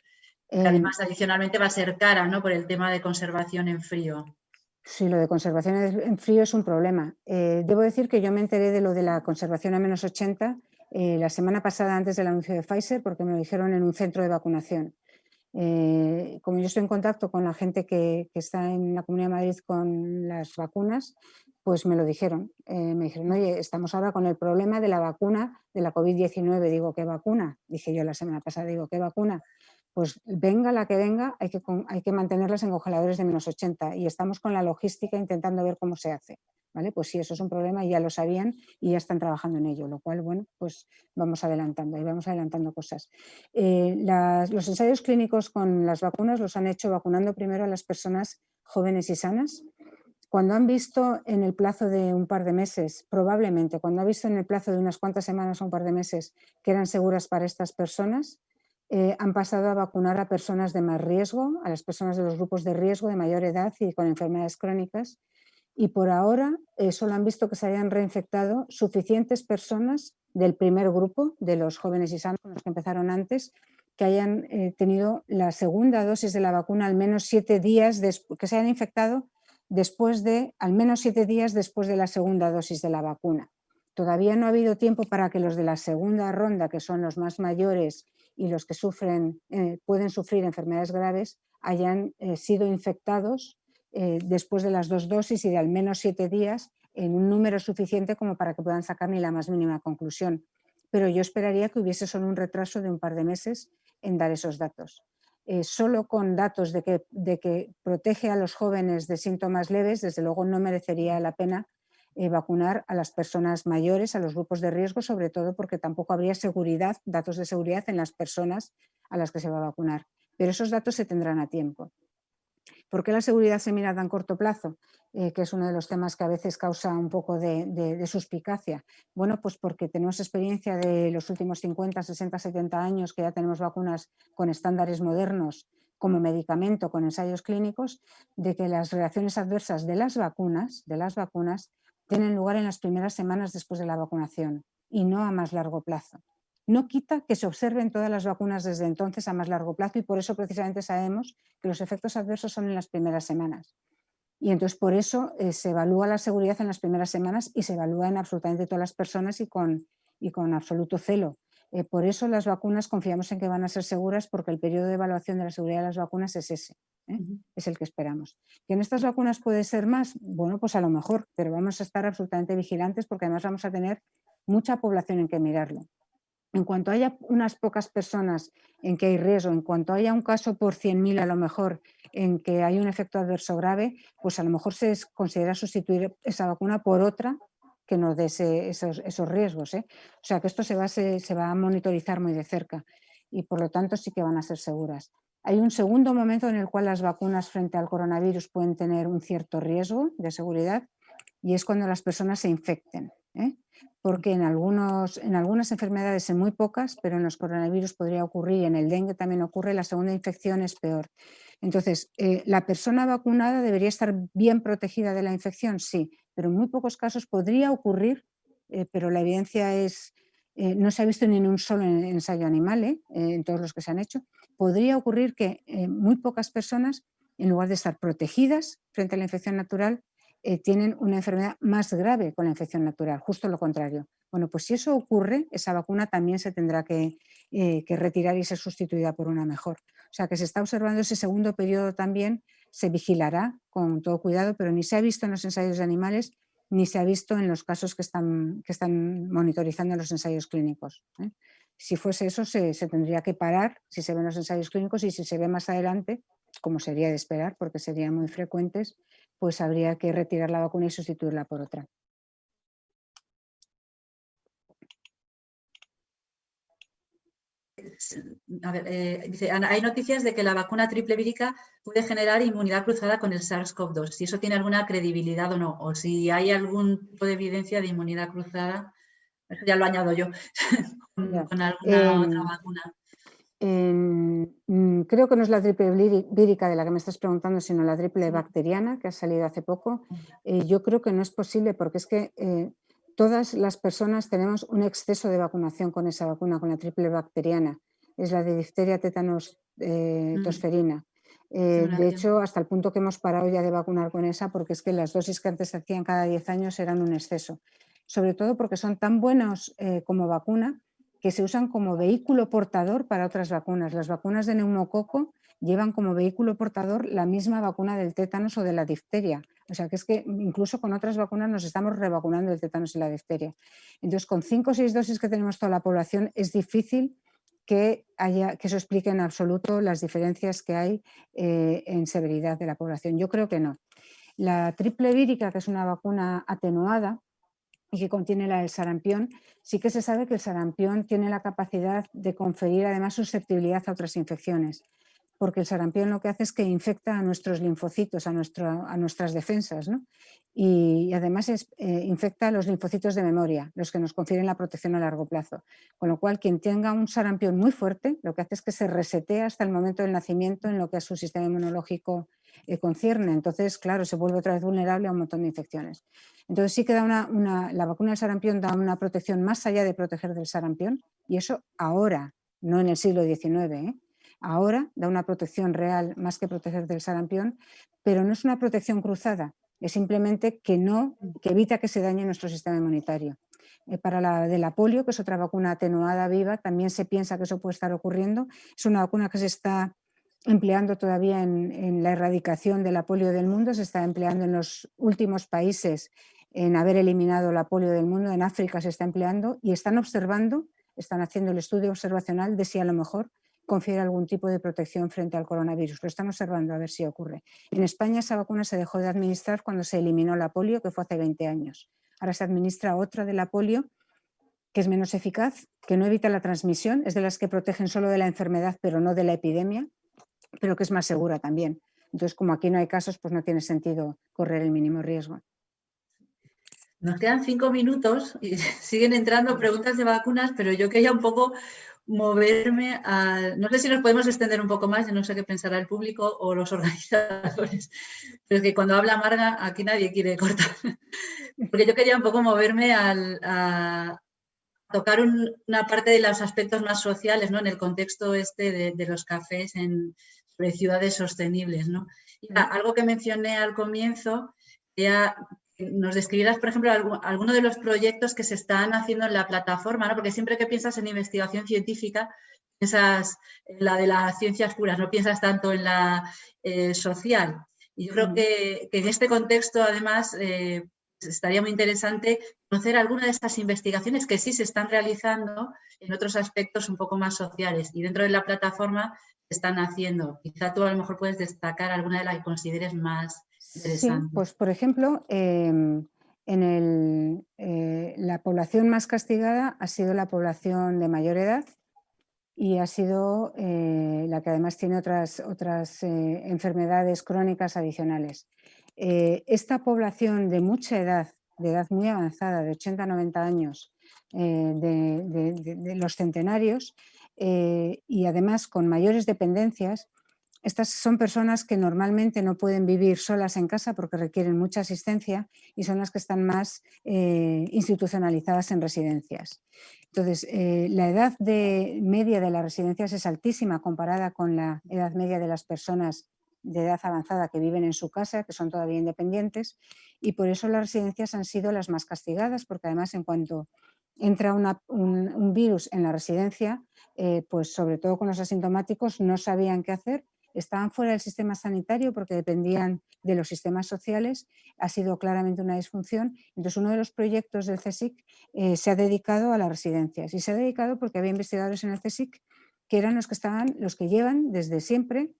Además, adicionalmente va a ser cara, ¿no?, por el tema de conservación en frío. Sí, lo de conservación en frío es un problema. Debo decir que yo me enteré de lo de la conservación a -80 la semana pasada antes del anuncio de Pfizer, porque me lo dijeron en un centro de vacunación. Como yo estoy en contacto con la gente que está en la Comunidad de Madrid con las vacunas, pues me lo dijeron. Me dijeron, oye, estamos ahora con el problema de la vacuna de la COVID-19. Digo, ¿qué vacuna? Dije yo la semana pasada, digo, ¿qué vacuna? Pues venga la que venga, hay que mantenerlas en congeladores de -80, y estamos con la logística intentando ver cómo se hace. ¿Vale? Pues sí, eso es un problema y ya lo sabían y ya están trabajando en ello, lo cual, bueno, pues vamos adelantando y vamos adelantando cosas. Los ensayos clínicos con las vacunas los han hecho vacunando primero a las personas jóvenes y sanas. Cuando han visto en el plazo de un par de meses, probablemente, cuando han visto en el plazo de unas cuantas semanas o un par de meses que eran seguras para estas personas, han pasado a vacunar a personas de más riesgo, a las personas de los grupos de riesgo de mayor edad y con enfermedades crónicas. Y por ahora solo han visto que se hayan reinfectado suficientes personas del primer grupo, de los jóvenes y sanos, los que empezaron antes, que hayan tenido la segunda dosis de la vacuna al menos 7 días, que se hayan infectado al menos 7 días después de la segunda dosis de la vacuna. Todavía no ha habido tiempo para que los de la segunda ronda, que son los más mayores y los que pueden sufrir enfermedades graves, hayan sido infectados después de las 2 dosis y de al menos 7 días, en un número suficiente como para que puedan sacar ni la más mínima conclusión. Pero yo esperaría que hubiese solo un retraso de un par de meses en dar esos datos. Solo con datos de que protege a los jóvenes de síntomas leves, desde luego no merecería la pena vacunar a las personas mayores, a los grupos de riesgo, sobre todo porque tampoco habría datos de seguridad en las personas a las que se va a vacunar. Pero esos datos se tendrán a tiempo. ¿Por qué la seguridad se mira a tan corto plazo? Que es uno de los temas que a veces causa un poco de suspicacia. Bueno, pues porque tenemos experiencia de los últimos 50, 60, 70 años que ya tenemos vacunas con estándares modernos como medicamento, con ensayos clínicos, de que las reacciones adversas de las vacunas tienen lugar en las primeras semanas después de la vacunación y no a más largo plazo. No quita que se observen todas las vacunas desde entonces a más largo plazo, y por eso precisamente sabemos que los efectos adversos son en las primeras semanas. Y entonces por eso se evalúa la seguridad en las primeras semanas y se evalúa en absolutamente todas las personas y con absoluto celo. Por eso las vacunas confiamos en que van a ser seguras, porque el periodo de evaluación de la seguridad de las vacunas es ese. Es el que esperamos. ¿Que en estas vacunas puede ser más? Bueno, pues a lo mejor, pero vamos a estar absolutamente vigilantes porque además vamos a tener mucha población en que mirarlo. En cuanto haya unas pocas personas en que hay riesgo, en cuanto haya un caso por 100.000 a lo mejor en que hay un efecto adverso grave, pues a lo mejor se considera sustituir esa vacuna por otra que nos dé esos riesgos. O sea que esto se va a monitorizar muy de cerca y por lo tanto sí que van a ser seguras. Hay un segundo momento en el cual las vacunas frente al coronavirus pueden tener un cierto riesgo de seguridad y es cuando las personas se infecten. Porque en algunas enfermedades, en muy pocas, pero en los coronavirus podría ocurrir y en el dengue también ocurre, la segunda infección es peor. Entonces, ¿la persona vacunada debería estar bien protegida de la infección? Sí, pero en muy pocos casos podría ocurrir, pero la evidencia no se ha visto ni en un solo ensayo animal, en todos los que se han hecho, podría ocurrir que muy pocas personas, en lugar de estar protegidas frente a la infección natural, tienen una enfermedad más grave con la infección natural, justo lo contrario. Bueno, pues si eso ocurre, esa vacuna también se tendrá que retirar y ser sustituida por una mejor. O sea que se está observando ese segundo periodo también, se vigilará con todo cuidado, pero ni se ha visto en los ensayos de animales, ni se ha visto en los casos que están monitorizando los ensayos clínicos. Si fuese eso, se tendría que parar si se ven los ensayos clínicos y si se ve más adelante, como sería de esperar, porque serían muy frecuentes, pues habría que retirar la vacuna y sustituirla por otra. A ver, dice, hay noticias de que la vacuna triple vírica puede generar inmunidad cruzada con el SARS-CoV-2. Si eso tiene alguna credibilidad o no, o si hay algún tipo de evidencia de inmunidad cruzada, eso ya lo añado yo, con alguna otra vacuna. Creo que no es la triple vírica de la que me estás preguntando, sino la triple bacteriana que ha salido hace poco. Yo creo que no es posible porque es que todas las personas tenemos un exceso de vacunación con esa vacuna, con la triple bacteriana. Es la de difteria, tétanos, tosferina. De hecho, hasta el punto que hemos parado ya de vacunar con esa porque es que las dosis que antes se hacían cada 10 años eran un exceso. Sobre todo porque son tan buenos como vacuna que se usan como vehículo portador para otras vacunas. Las vacunas de neumococo llevan como vehículo portador la misma vacuna del tétanos o de la difteria. O sea que es que incluso con otras vacunas nos estamos revacunando el tétanos y la difteria. Entonces, con 5 o 6 dosis que tenemos toda la población, es difícil que eso explique en absoluto las diferencias que hay en severidad de la población. Yo creo que no. La triple vírica, que es una vacuna atenuada, y que contiene la del sarampión, sí que se sabe que el sarampión tiene la capacidad de conferir además susceptibilidad a otras infecciones, porque el sarampión lo que hace es que infecta a nuestros linfocitos, a nuestras defensas, ¿no? Y además infecta a los linfocitos de memoria, los que nos confieren la protección a largo plazo. Con lo cual, quien tenga un sarampión muy fuerte, lo que hace es que se resetea hasta el momento del nacimiento en lo que a su sistema inmunológico concierne. Entonces, claro, se vuelve otra vez vulnerable a un montón de infecciones. Entonces sí que la vacuna del sarampión da una protección más allá de proteger del sarampión, y eso ahora, no en el siglo XIX, ahora da una protección real más que proteger del sarampión, pero no es una protección cruzada, es simplemente que evita que se dañe nuestro sistema inmunitario. Para la de la polio, que es otra vacuna atenuada viva, también se piensa que eso puede estar ocurriendo. Es una vacuna que se está empleando todavía en la erradicación de la polio del mundo, se está empleando en los últimos países en haber eliminado la polio del mundo, en África se está empleando y están haciendo el estudio observacional de si a lo mejor confiere algún tipo de protección frente al coronavirus. Lo están observando a ver si ocurre. En España esa vacuna se dejó de administrar cuando se eliminó la polio, que fue hace 20 años. Ahora se administra otra de la polio, que es menos eficaz, que no evita la transmisión, es de las que protegen solo de la enfermedad, pero no de la epidemia, pero que es más segura también. Entonces, como aquí no hay casos, pues no tiene sentido correr el mínimo riesgo. Nos quedan 5 minutos y siguen entrando preguntas de vacunas, pero yo quería un poco moverme a... No sé si nos podemos extender un poco más, yo no sé qué pensará el público o los organizadores, pero es que cuando habla Marga, aquí nadie quiere cortar. Porque yo quería un poco moverme a tocar una parte de los aspectos más sociales, ¿no? En el contexto de los cafés sobre ciudades sostenibles, ¿no? Y algo que mencioné al comienzo, ya nos describirás, por ejemplo, alguno de los proyectos que se están haciendo en la plataforma, ¿no? Porque siempre que piensas en investigación científica, piensas en la de las ciencias puras, no piensas tanto en la social. Y yo creo que en este contexto, además, estaría muy interesante conocer alguna de estas investigaciones que sí se están realizando en otros aspectos un poco más sociales y dentro de la plataforma se están haciendo. Quizá tú a lo mejor puedes destacar alguna de las que consideres más Sí, interesantes. pues por ejemplo, la población más castigada ha sido la población de mayor edad y ha sido la que además tiene otras enfermedades crónicas adicionales. Esta población de mucha edad, de edad muy avanzada, de 80-90 años, de los centenarios, y además con mayores dependencias, estas son personas que normalmente no pueden vivir solas en casa porque requieren mucha asistencia y son las que están más institucionalizadas en residencias. Entonces, la edad media de las residencias es altísima comparada con la edad media de las personas de edad avanzada que viven en su casa, que son todavía independientes, y por eso las residencias han sido las más castigadas, porque además en cuanto entra un virus en la residencia, pues sobre todo con los asintomáticos no sabían qué hacer, estaban fuera del sistema sanitario porque dependían de los sistemas sociales, ha sido claramente una disfunción. Entonces, uno de los proyectos del CSIC se ha dedicado a las residencias y se ha dedicado porque había investigadores en el CSIC que eran los que llevan desde siempre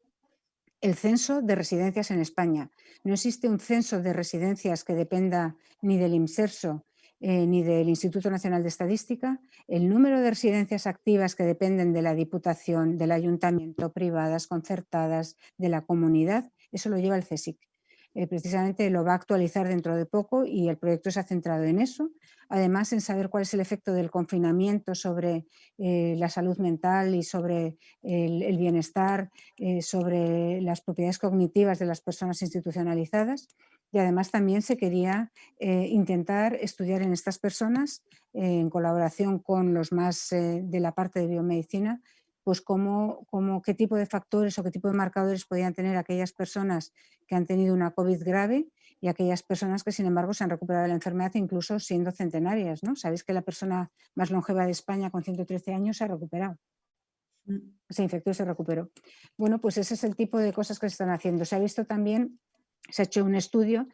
el censo de residencias en España. No existe un censo de residencias que dependa ni del IMSERSO ni del Instituto Nacional de Estadística. El número de residencias activas que dependen de la Diputación, del Ayuntamiento, privadas, concertadas, de la comunidad, eso lo lleva el CSIC. Precisamente lo va a actualizar dentro de poco y el proyecto se ha centrado en eso. Además, en saber cuál es el efecto del confinamiento sobre la salud mental y sobre el bienestar, sobre las propiedades cognitivas de las personas institucionalizadas. Y además también se quería intentar estudiar en estas personas, en colaboración con los más de la parte de biomedicina, pues qué tipo de factores o qué tipo de marcadores podían tener aquellas personas que han tenido una COVID grave y aquellas personas que, sin embargo, se han recuperado de la enfermedad incluso siendo centenarias, ¿no? Sabéis que la persona más longeva de España con 113 años se ha recuperado. Se infectó y se recuperó. Bueno, pues ese es el tipo de cosas que se están haciendo. Se ha visto también, se ha hecho un estudio,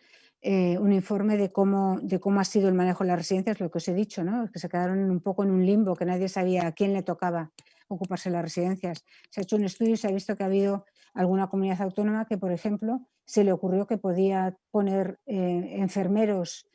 un informe de cómo ha sido el manejo de las residencias, lo que os he dicho, ¿no? Que se quedaron un poco en un limbo, que nadie sabía a quién le tocaba ocuparse de las residencias. Se ha hecho un estudio y se ha visto que ha habido alguna comunidad autónoma que, por ejemplo, se le ocurrió que podía poner enfermeros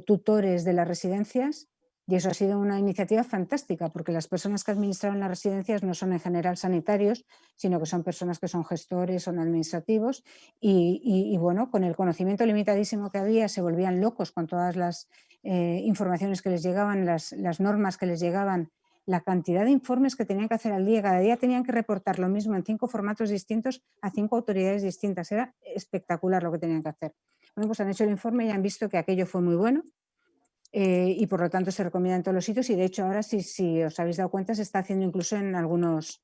tutores de las residencias. Y eso ha sido una iniciativa fantástica, porque las personas que administraban las residencias no son en general sanitarios, sino que son personas que son gestores, son administrativos, y bueno, con el conocimiento limitadísimo que había, se volvían locos con todas las informaciones que les llegaban, las normas que les llegaban, la cantidad de informes que tenían que hacer al día. Cada día tenían que reportar lo mismo en 5 formatos distintos a 5 autoridades distintas. Era espectacular lo que tenían que hacer. Bueno, pues han hecho el informe y han visto que aquello fue muy bueno. Y por lo tanto se recomienda en todos los sitios y de hecho ahora si os habéis dado cuenta se está haciendo incluso en algunas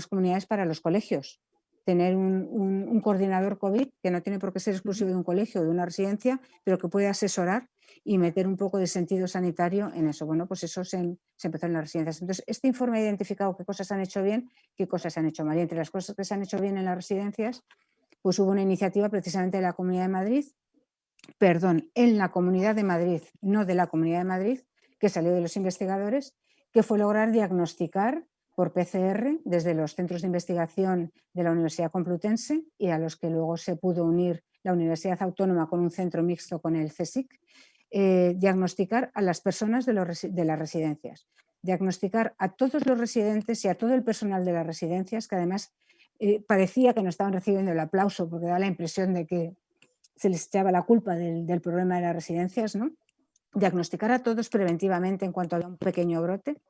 comunidades para los colegios. Tener un coordinador COVID que no tiene por qué ser exclusivo de un colegio o de una residencia, pero que puede asesorar y meter un poco de sentido sanitario en eso. Bueno, pues eso se empezó en las residencias. Entonces, este informe ha identificado qué cosas han hecho bien, qué cosas se han hecho mal. Y entre las cosas que se han hecho bien en las residencias, pues hubo una iniciativa precisamente de la Comunidad de Madrid, en la Comunidad de Madrid, no de la Comunidad de Madrid, que salió de los investigadores, que fue lograr diagnosticar por PCR desde los centros de investigación de la Universidad Complutense y a los que luego se pudo unir la Universidad Autónoma con un centro mixto con el CSIC, diagnosticar a las personas de las residencias, diagnosticar a todos los residentes y a todo el personal de las residencias, que además parecía que no estaban recibiendo el aplauso porque da la impresión de que se les echaba la culpa del problema de las residencias, ¿no? Diagnosticar a todos preventivamente en cuanto había un pequeño brote,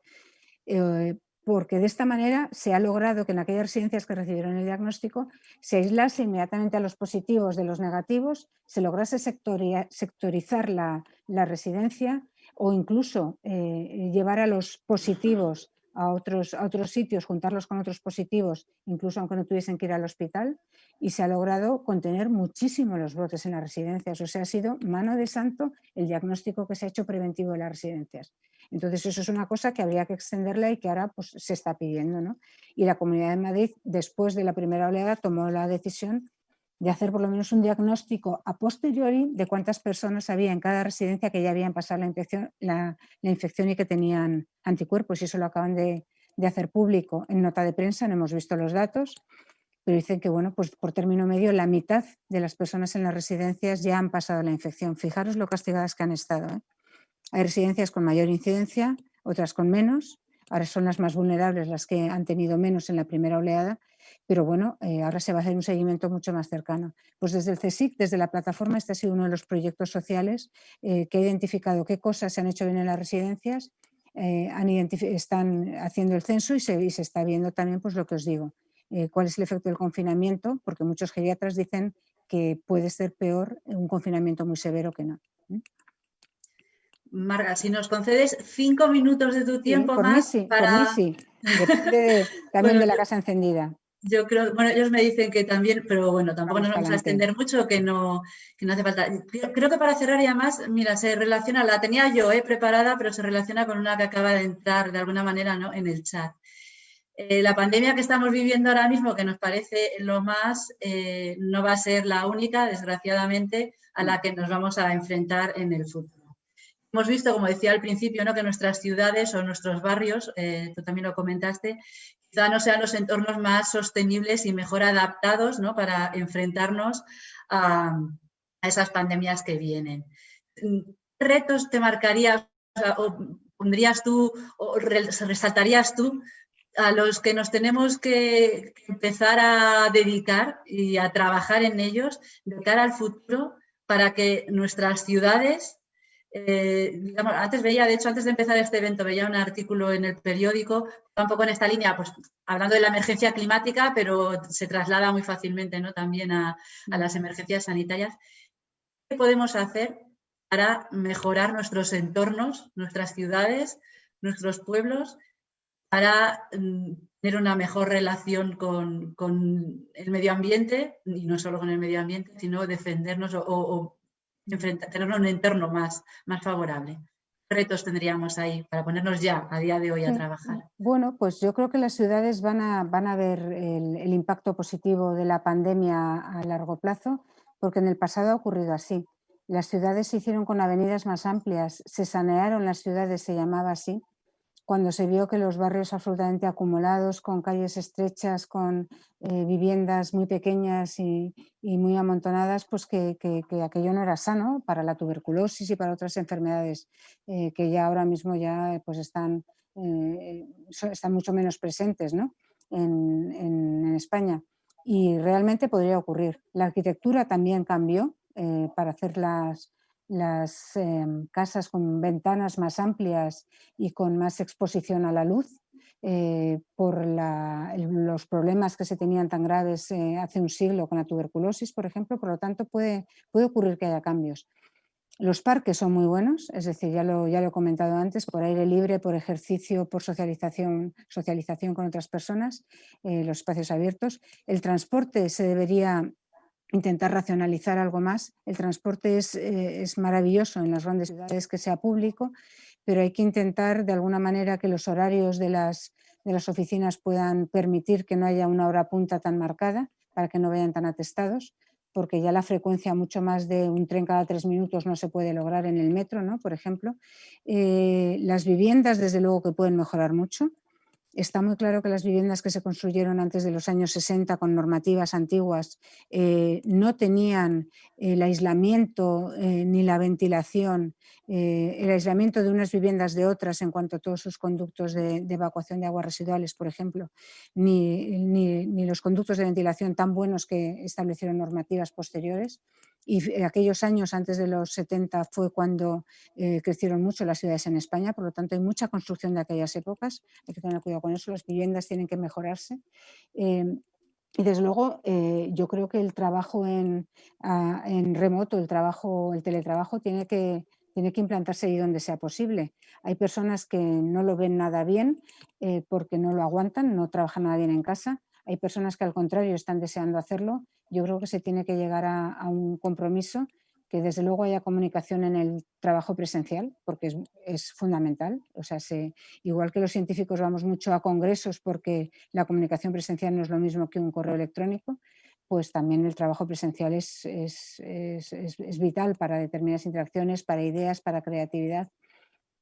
porque de esta manera se ha logrado que en aquellas residencias que recibieron el diagnóstico se aislase inmediatamente a los positivos de los negativos, se lograse sectorizar la residencia o incluso llevar a los positivos a otros sitios, juntarlos con otros positivos, incluso aunque no tuviesen que ir al hospital, y se ha logrado contener muchísimo los brotes en las residencias. O sea, ha sido mano de santo el diagnóstico que se ha hecho preventivo de las residencias. Entonces, eso es una cosa que habría que extenderla y que ahora pues, se está pidiendo, ¿no? Y la Comunidad de Madrid, después de la primera oleada, tomó la decisión de hacer por lo menos un diagnóstico a posteriori de cuántas personas había en cada residencia que ya habían pasado la infección y que tenían anticuerpos, y eso lo acaban de hacer público en nota de prensa, no hemos visto los datos, pero dicen que bueno, pues por término medio la mitad de las personas en las residencias ya han pasado la infección. Fijaros lo castigadas que han estado, ¿eh? Hay residencias con mayor incidencia, otras con menos. Ahora son las más vulnerables las que han tenido menos en la primera oleada, pero bueno, ahora se va a hacer un seguimiento mucho más cercano. Pues desde el CSIC, desde la plataforma, este ha sido uno de los proyectos sociales que ha identificado qué cosas se han hecho bien en las residencias, están haciendo el censo y se está viendo también pues, lo que os digo, cuál es el efecto del confinamiento, porque muchos geriatras dicen que puede ser peor un confinamiento muy severo que no. Marga, si nos concedes 5 minutos de tu Sí, tiempo por mí más sí, por mí para... sí. Depende también Bueno, de la casa encendida. yo creo, bueno, ellos me dicen que también, pero bueno, tampoco Vamos nos para vamos a adelante. extender mucho, que no hace falta. Creo que para cerrar ya más, mira, se relaciona, la tenía yo preparada, pero se relaciona con una que acaba de entrar de alguna manera, ¿no?, en el chat. La pandemia que estamos viviendo ahora mismo, que nos parece lo más, no va a ser la única, desgraciadamente, a la que nos vamos a enfrentar en el futuro. Hemos visto, como decía al principio, ¿no?, que nuestras ciudades o nuestros barrios, tú también lo comentaste, quizá no sean los entornos más sostenibles y mejor adaptados, ¿no?, para enfrentarnos a esas pandemias que vienen. ¿Qué retos te marcarías o pondrías tú o resaltarías tú a los que nos tenemos que empezar a dedicar y a trabajar en ellos de cara al futuro para que nuestras ciudades, digamos, antes de empezar este evento, veía un artículo en el periódico, un poco en esta línea, pues hablando de la emergencia climática, pero se traslada muy fácilmente, ¿no?, también a las emergencias sanitarias. ¿Qué podemos hacer para mejorar nuestros entornos, nuestras ciudades, nuestros pueblos, para tener una mejor relación con el medio ambiente, y no solo con el medio ambiente, sino defendernos o tener un entorno más favorable? ¿Qué retos tendríamos ahí para ponernos ya, a día de hoy, a Sí. trabajar? Bueno, pues yo creo que las ciudades van a ver el impacto positivo de la pandemia a largo plazo, porque en el pasado ha ocurrido así. Las ciudades se hicieron con avenidas más amplias, se sanearon las ciudades, se llamaba así, cuando se vio que los barrios absolutamente acumulados, con calles estrechas, con viviendas muy pequeñas y muy amontonadas, pues que aquello no era sano para la tuberculosis y para otras enfermedades que ya ahora mismo ya pues están mucho menos presentes, ¿no?, en España. Y realmente podría ocurrir. La arquitectura también cambió para hacer las casas con ventanas más amplias y con más exposición a la luz, por los problemas que se tenían tan graves hace un siglo con la tuberculosis, por ejemplo. Por lo tanto, puede ocurrir que haya cambios. Los parques son muy buenos, es decir, ya lo he comentado antes, por aire libre, por ejercicio, por socialización con otras personas, los espacios abiertos. El transporte se debería intentar racionalizar algo más. El transporte es maravilloso en las grandes ciudades que sea público, pero hay que intentar de alguna manera que los horarios de las oficinas puedan permitir que no haya una hora punta tan marcada para que no vayan tan atestados, porque ya la frecuencia mucho más de un tren cada 3 minutos no se puede lograr en el metro, ¿no?, por ejemplo. Las viviendas, desde luego que pueden mejorar mucho. Está muy claro que las viviendas que se construyeron antes de los años 60 con normativas antiguas no tenían el aislamiento ni la ventilación, el aislamiento de unas viviendas de otras en cuanto a todos sus conductos de evacuación de aguas residuales, por ejemplo, ni los conductos de ventilación tan buenos que establecieron normativas posteriores. Y aquellos años antes de los 70 fue cuando crecieron mucho las ciudades en España, por lo tanto hay mucha construcción de aquellas épocas, hay que tener cuidado con eso, las viviendas tienen que mejorarse. Y desde luego yo creo que el trabajo en remoto, el teletrabajo tiene que tiene que implantarse ahí donde sea posible. Hay personas que no lo ven nada bien porque no lo aguantan, no trabajan nada bien en casa. Hay personas que al contrario están deseando hacerlo. Yo creo que se tiene que llegar a un compromiso, que desde luego haya comunicación en el trabajo presencial, porque es fundamental. O sea, igual que los científicos vamos mucho a congresos porque la comunicación presencial no es lo mismo que un correo electrónico, pues también el trabajo presencial es vital para determinadas interacciones, para ideas, para creatividad,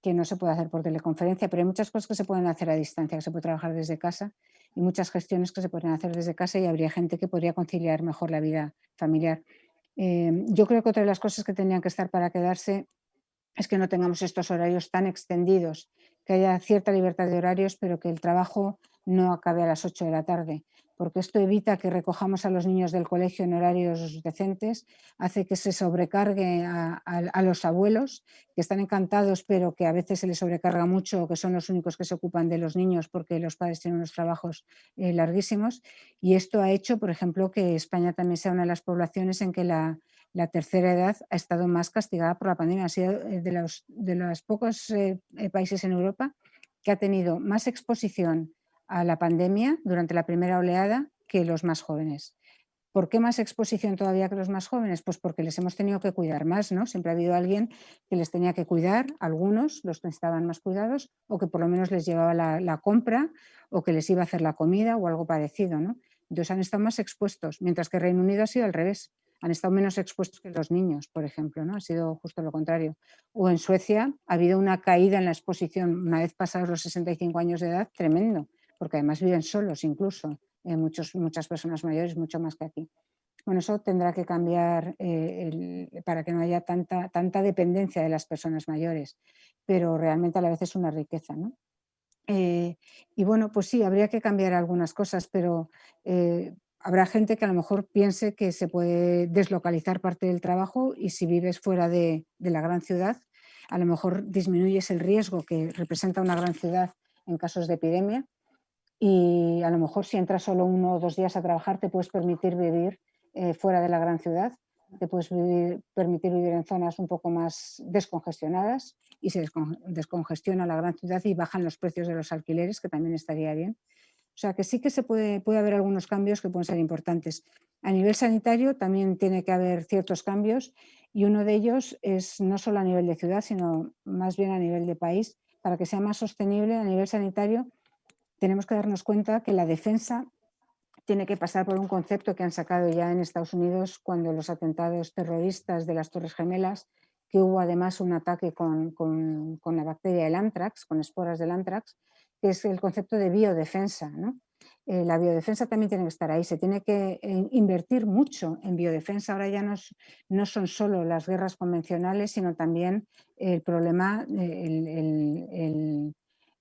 que no se puede hacer por teleconferencia, pero hay muchas cosas que se pueden hacer a distancia, que se puede trabajar desde casa y muchas gestiones que se pueden hacer desde casa y habría gente que podría conciliar mejor la vida familiar. Yo creo que otra de las cosas que tenían que estar para quedarse es que no tengamos estos horarios tan extendidos, que haya cierta libertad de horarios, pero que el trabajo no acabe a las 8 de la tarde, porque esto evita que recojamos a los niños del colegio en horarios decentes, hace que se sobrecargue a los abuelos, que están encantados, pero que a veces se les sobrecarga mucho, que son los únicos que se ocupan de los niños porque los padres tienen unos trabajos larguísimos. Y esto ha hecho, por ejemplo, que España también sea una de las poblaciones en que la tercera edad ha estado más castigada por la pandemia. Ha sido de los pocos países en Europa que ha tenido más exposición a la pandemia durante la primera oleada que los más jóvenes. ¿Por qué más exposición todavía que los más jóvenes? Pues porque les hemos tenido que cuidar más, ¿no? Siempre ha habido alguien que les tenía que cuidar, algunos, los que necesitaban más cuidados, o que por lo menos les llevaba la compra, o que les iba a hacer la comida o algo parecido, ¿no? Entonces han estado más expuestos, mientras que Reino Unido ha sido al revés. Han estado menos expuestos que los niños, por ejemplo, ¿no? Ha sido justo lo contrario. O en Suecia ha habido una caída en la exposición una vez pasados los 65 años de edad, tremendo, porque además viven solos incluso, muchas personas mayores, mucho más que aquí. Bueno, eso tendrá que cambiar para que no haya tanta dependencia de las personas mayores, pero realmente a la vez es una riqueza, ¿no? Y bueno, pues sí, habría que cambiar algunas cosas, pero habrá gente que a lo mejor piense que se puede deslocalizar parte del trabajo y si vives fuera de la gran ciudad, a lo mejor disminuyes el riesgo que representa una gran ciudad en casos de epidemia y a lo mejor si entras solo 1 o 2 días a trabajar te puedes permitir vivir fuera de la gran ciudad, te puedes permitir vivir en zonas un poco más descongestionadas y se descongestiona la gran ciudad y bajan los precios de los alquileres, que también estaría bien. O sea que sí que se puede haber algunos cambios que pueden ser importantes. A nivel sanitario también tiene que haber ciertos cambios y uno de ellos es no solo a nivel de ciudad, sino más bien a nivel de país. Para que sea más sostenible a nivel sanitario, tenemos que darnos cuenta que la defensa tiene que pasar por un concepto que han sacado ya en Estados Unidos cuando los atentados terroristas de las Torres Gemelas, que hubo además un ataque con la bacteria del anthrax, con esporas del anthrax, que es el concepto de biodefensa, ¿no? La biodefensa también tiene que estar ahí, se tiene que invertir mucho en biodefensa. Ahora ya no son solo las guerras convencionales, sino también el problema,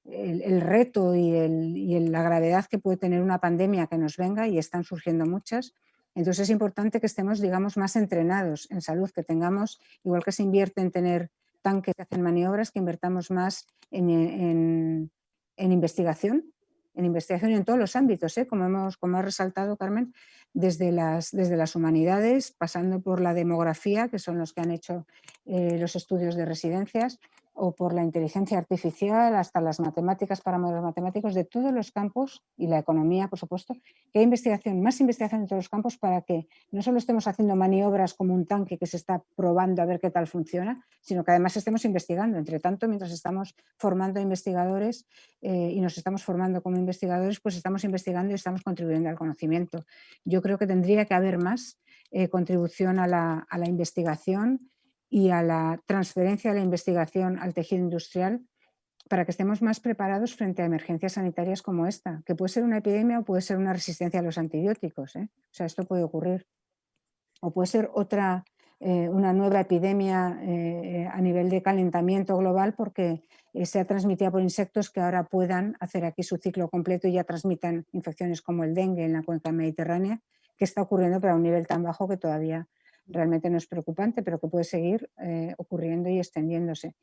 el reto y la gravedad que puede tener una pandemia que nos venga, y están surgiendo muchas. Entonces es importante que estemos, digamos, más entrenados en salud, que tengamos, igual que se invierte en tener tanques que hacen maniobras, que invertamos más en investigación y en todos los ámbitos, como ha resaltado Carmen, desde las humanidades, pasando por la demografía, que son los que han hecho los estudios de residencias, o por la inteligencia artificial, hasta las matemáticas para modelos matemáticos, de todos los campos, y la economía, por supuesto, que hay más investigación en todos los campos para que no solo estemos haciendo maniobras como un tanque que se está probando a ver qué tal funciona, sino que además estemos investigando. Entre tanto, mientras estamos formando investigadores y nos estamos formando como investigadores, pues estamos investigando y estamos contribuyendo al conocimiento. Yo creo que tendría que haber más contribución a la investigación y a la transferencia de la investigación al tejido industrial para que estemos más preparados frente a emergencias sanitarias como esta, que puede ser una epidemia o puede ser una resistencia a los antibióticos, ¿eh? O sea, esto puede ocurrir. O puede ser una nueva epidemia a nivel de calentamiento global porque sea transmitida por insectos que ahora puedan hacer aquí su ciclo completo y ya transmitan infecciones como el dengue en la cuenca mediterránea, que está ocurriendo pero a un nivel tan bajo que todavía realmente no es preocupante, pero que puede seguir ocurriendo y extendiéndose.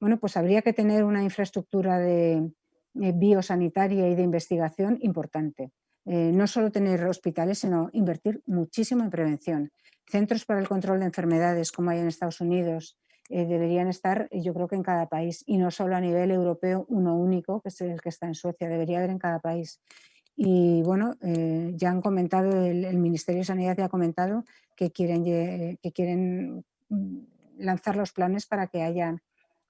Bueno, pues habría que tener una infraestructura de biosanitaria y de investigación importante. No solo tener hospitales, sino invertir muchísimo en prevención. Centros para el control de enfermedades, como hay en Estados Unidos, deberían estar, yo creo que en cada país, y no solo a nivel europeo, uno único, que es el que está en Suecia, debería haber en cada país. Y bueno, ya han comentado, el Ministerio de Sanidad ya ha comentado que quieren lanzar los planes para que haya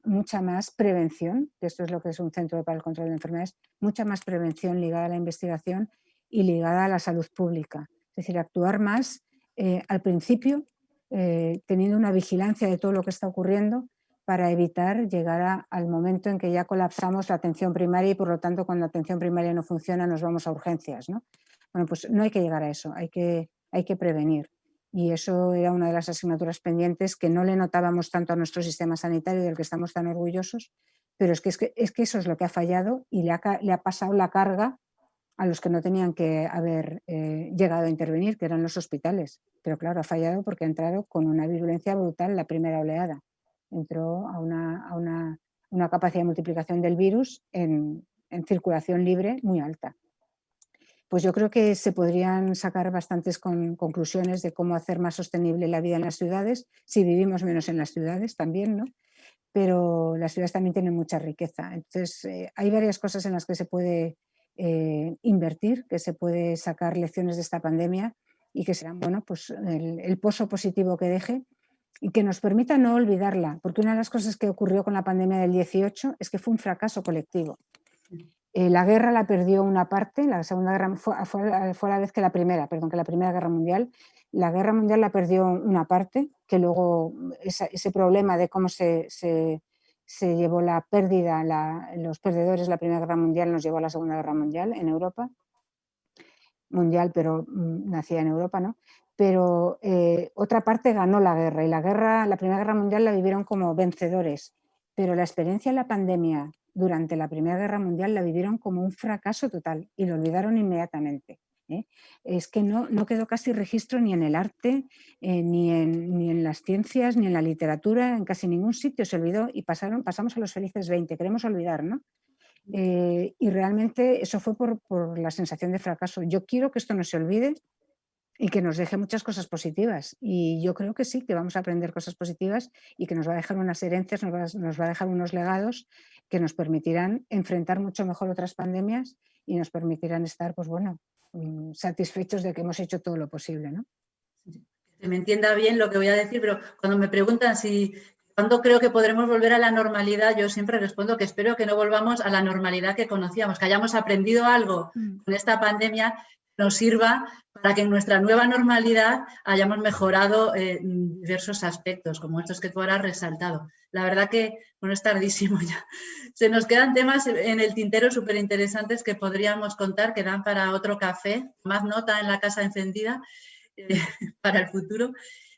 mucha más prevención, que esto es lo que es un centro para el control de enfermedades, mucha más prevención ligada a la investigación y ligada a la salud pública. Es decir, actuar más al principio, teniendo una vigilancia de todo lo que está ocurriendo para evitar llegar al momento en que ya colapsamos la atención primaria y por lo tanto cuando la atención primaria no funciona nos vamos a urgencias, ¿no? Bueno, pues no hay que llegar a eso, hay que prevenir. Y eso era una de las asignaturas pendientes que no le notábamos tanto a nuestro sistema sanitario del que estamos tan orgullosos, pero es que eso es lo que ha fallado y le ha pasado la carga a los que no tenían que haber llegado a intervenir, que eran los hospitales. Pero claro, ha fallado porque ha entrado con una virulencia brutal la primera oleada. Entró a una capacidad de multiplicación del virus en circulación libre muy alta. Pues yo creo que se podrían sacar bastantes conclusiones de cómo hacer más sostenible la vida en las ciudades, si vivimos menos en las ciudades también, ¿no? Pero las ciudades también tienen mucha riqueza. Entonces, hay varias cosas en las que se puede invertir, que se puede sacar lecciones de esta pandemia y que serán, bueno, pues el pozo positivo que deje y que nos permita no olvidarla, porque una de las cosas que ocurrió con la pandemia del 18 es que fue un fracaso colectivo. La guerra la perdió una parte, la Segunda Guerra fue la vez que la Primera Guerra Mundial. La Guerra Mundial la perdió una parte, que luego ese problema de cómo se llevó la pérdida, los perdedores de la Primera Guerra Mundial nos llevó a la Segunda Guerra Mundial en Europa. Mundial, pero nacida en Europa, ¿no? Pero otra parte ganó la guerra y la Primera Guerra Mundial la vivieron como vencedores, pero la experiencia de la pandemia durante la Primera Guerra Mundial la vivieron como un fracaso total y lo olvidaron inmediatamente. Es que no quedó casi registro ni en el arte, ni en las ciencias, ni en la literatura, en casi ningún sitio se olvidó y pasamos a los felices 20, queremos olvidar, ¿no? Y realmente eso fue por la sensación de fracaso. Yo quiero que esto no se olvide y que nos deje muchas cosas positivas. Y yo creo que sí, que vamos a aprender cosas positivas y que nos va a dejar unas herencias, nos va a dejar unos legados que nos permitirán enfrentar mucho mejor otras pandemias y nos permitirán estar, pues bueno, satisfechos de que hemos hecho todo lo posible, ¿no? Que me entienda bien lo que voy a decir, pero cuando me preguntan cuándo creo que podremos volver a la normalidad, yo siempre respondo que espero que no volvamos a la normalidad que conocíamos, que hayamos aprendido algo con esta pandemia que nos sirva para que en nuestra nueva normalidad hayamos mejorado diversos aspectos, como estos que tú ahora has resaltado. La verdad que, bueno, es tardísimo ya. Se nos quedan temas en el tintero súper interesantes que podríamos contar, que dan para otro café, más nota en la casa encendida para el futuro.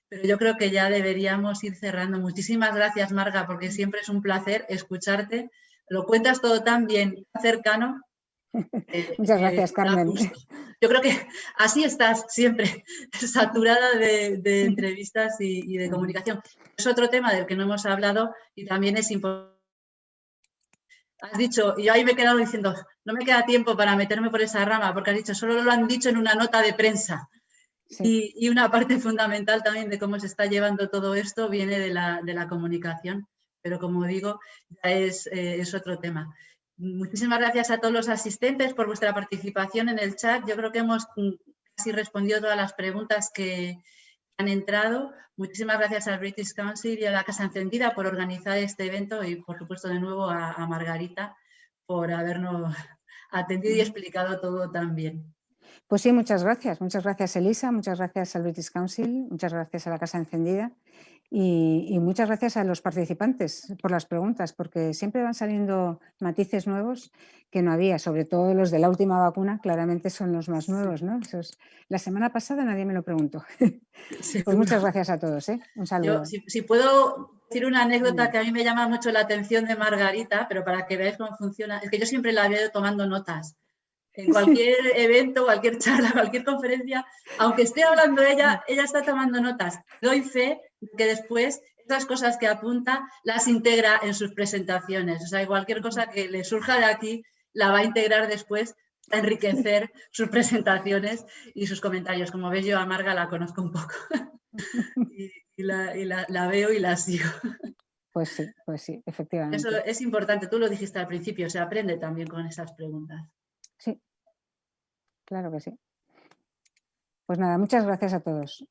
Pero yo creo que ya deberíamos ir cerrando. Muchísimas gracias, Marga, porque siempre es un placer escucharte. Lo cuentas todo tan bien, tan cercano. Muchas gracias, Carmen. Yo creo que así estás siempre, saturada de entrevistas y de comunicación. Es otro tema del que no hemos hablado y también es importante. Has dicho, y yo ahí me he quedado diciendo, no me queda tiempo para meterme por esa rama, porque has dicho, solo lo han dicho en una nota de prensa. Sí. Y una parte fundamental también de cómo se está llevando todo esto viene de la comunicación, pero como digo, ya es otro tema. Muchísimas gracias a todos los asistentes por vuestra participación en el chat. Yo creo que hemos casi respondido todas las preguntas que han entrado. Muchísimas gracias al British Council y a la Casa Encendida por organizar este evento y, por supuesto, de nuevo a Margarita por habernos atendido y explicado todo tan bien. Pues sí, muchas gracias Elisa, muchas gracias al British Council, muchas gracias a la Casa Encendida y muchas gracias a los participantes por las preguntas, porque siempre van saliendo matices nuevos que no había, sobre todo los de la última vacuna, claramente son los más nuevos, ¿no? La semana pasada nadie me lo preguntó. Pues muchas gracias a todos, un saludo. Yo, si puedo decir una anécdota que a mí me llama mucho la atención de Margarita, pero para que veáis cómo funciona, es que yo siempre la veo tomando notas. En cualquier evento, cualquier charla, cualquier conferencia, aunque esté hablando ella está tomando notas. Doy fe que después esas cosas que apunta las integra en sus presentaciones. O sea, cualquier cosa que le surja de aquí la va a integrar después a enriquecer sus presentaciones y sus comentarios. Como ves, yo a Marga la conozco un poco y la veo y la sigo. Pues sí, efectivamente. Eso es importante, tú lo dijiste al principio, se aprende también con esas preguntas. Sí, claro que sí. Pues nada, muchas gracias a todos.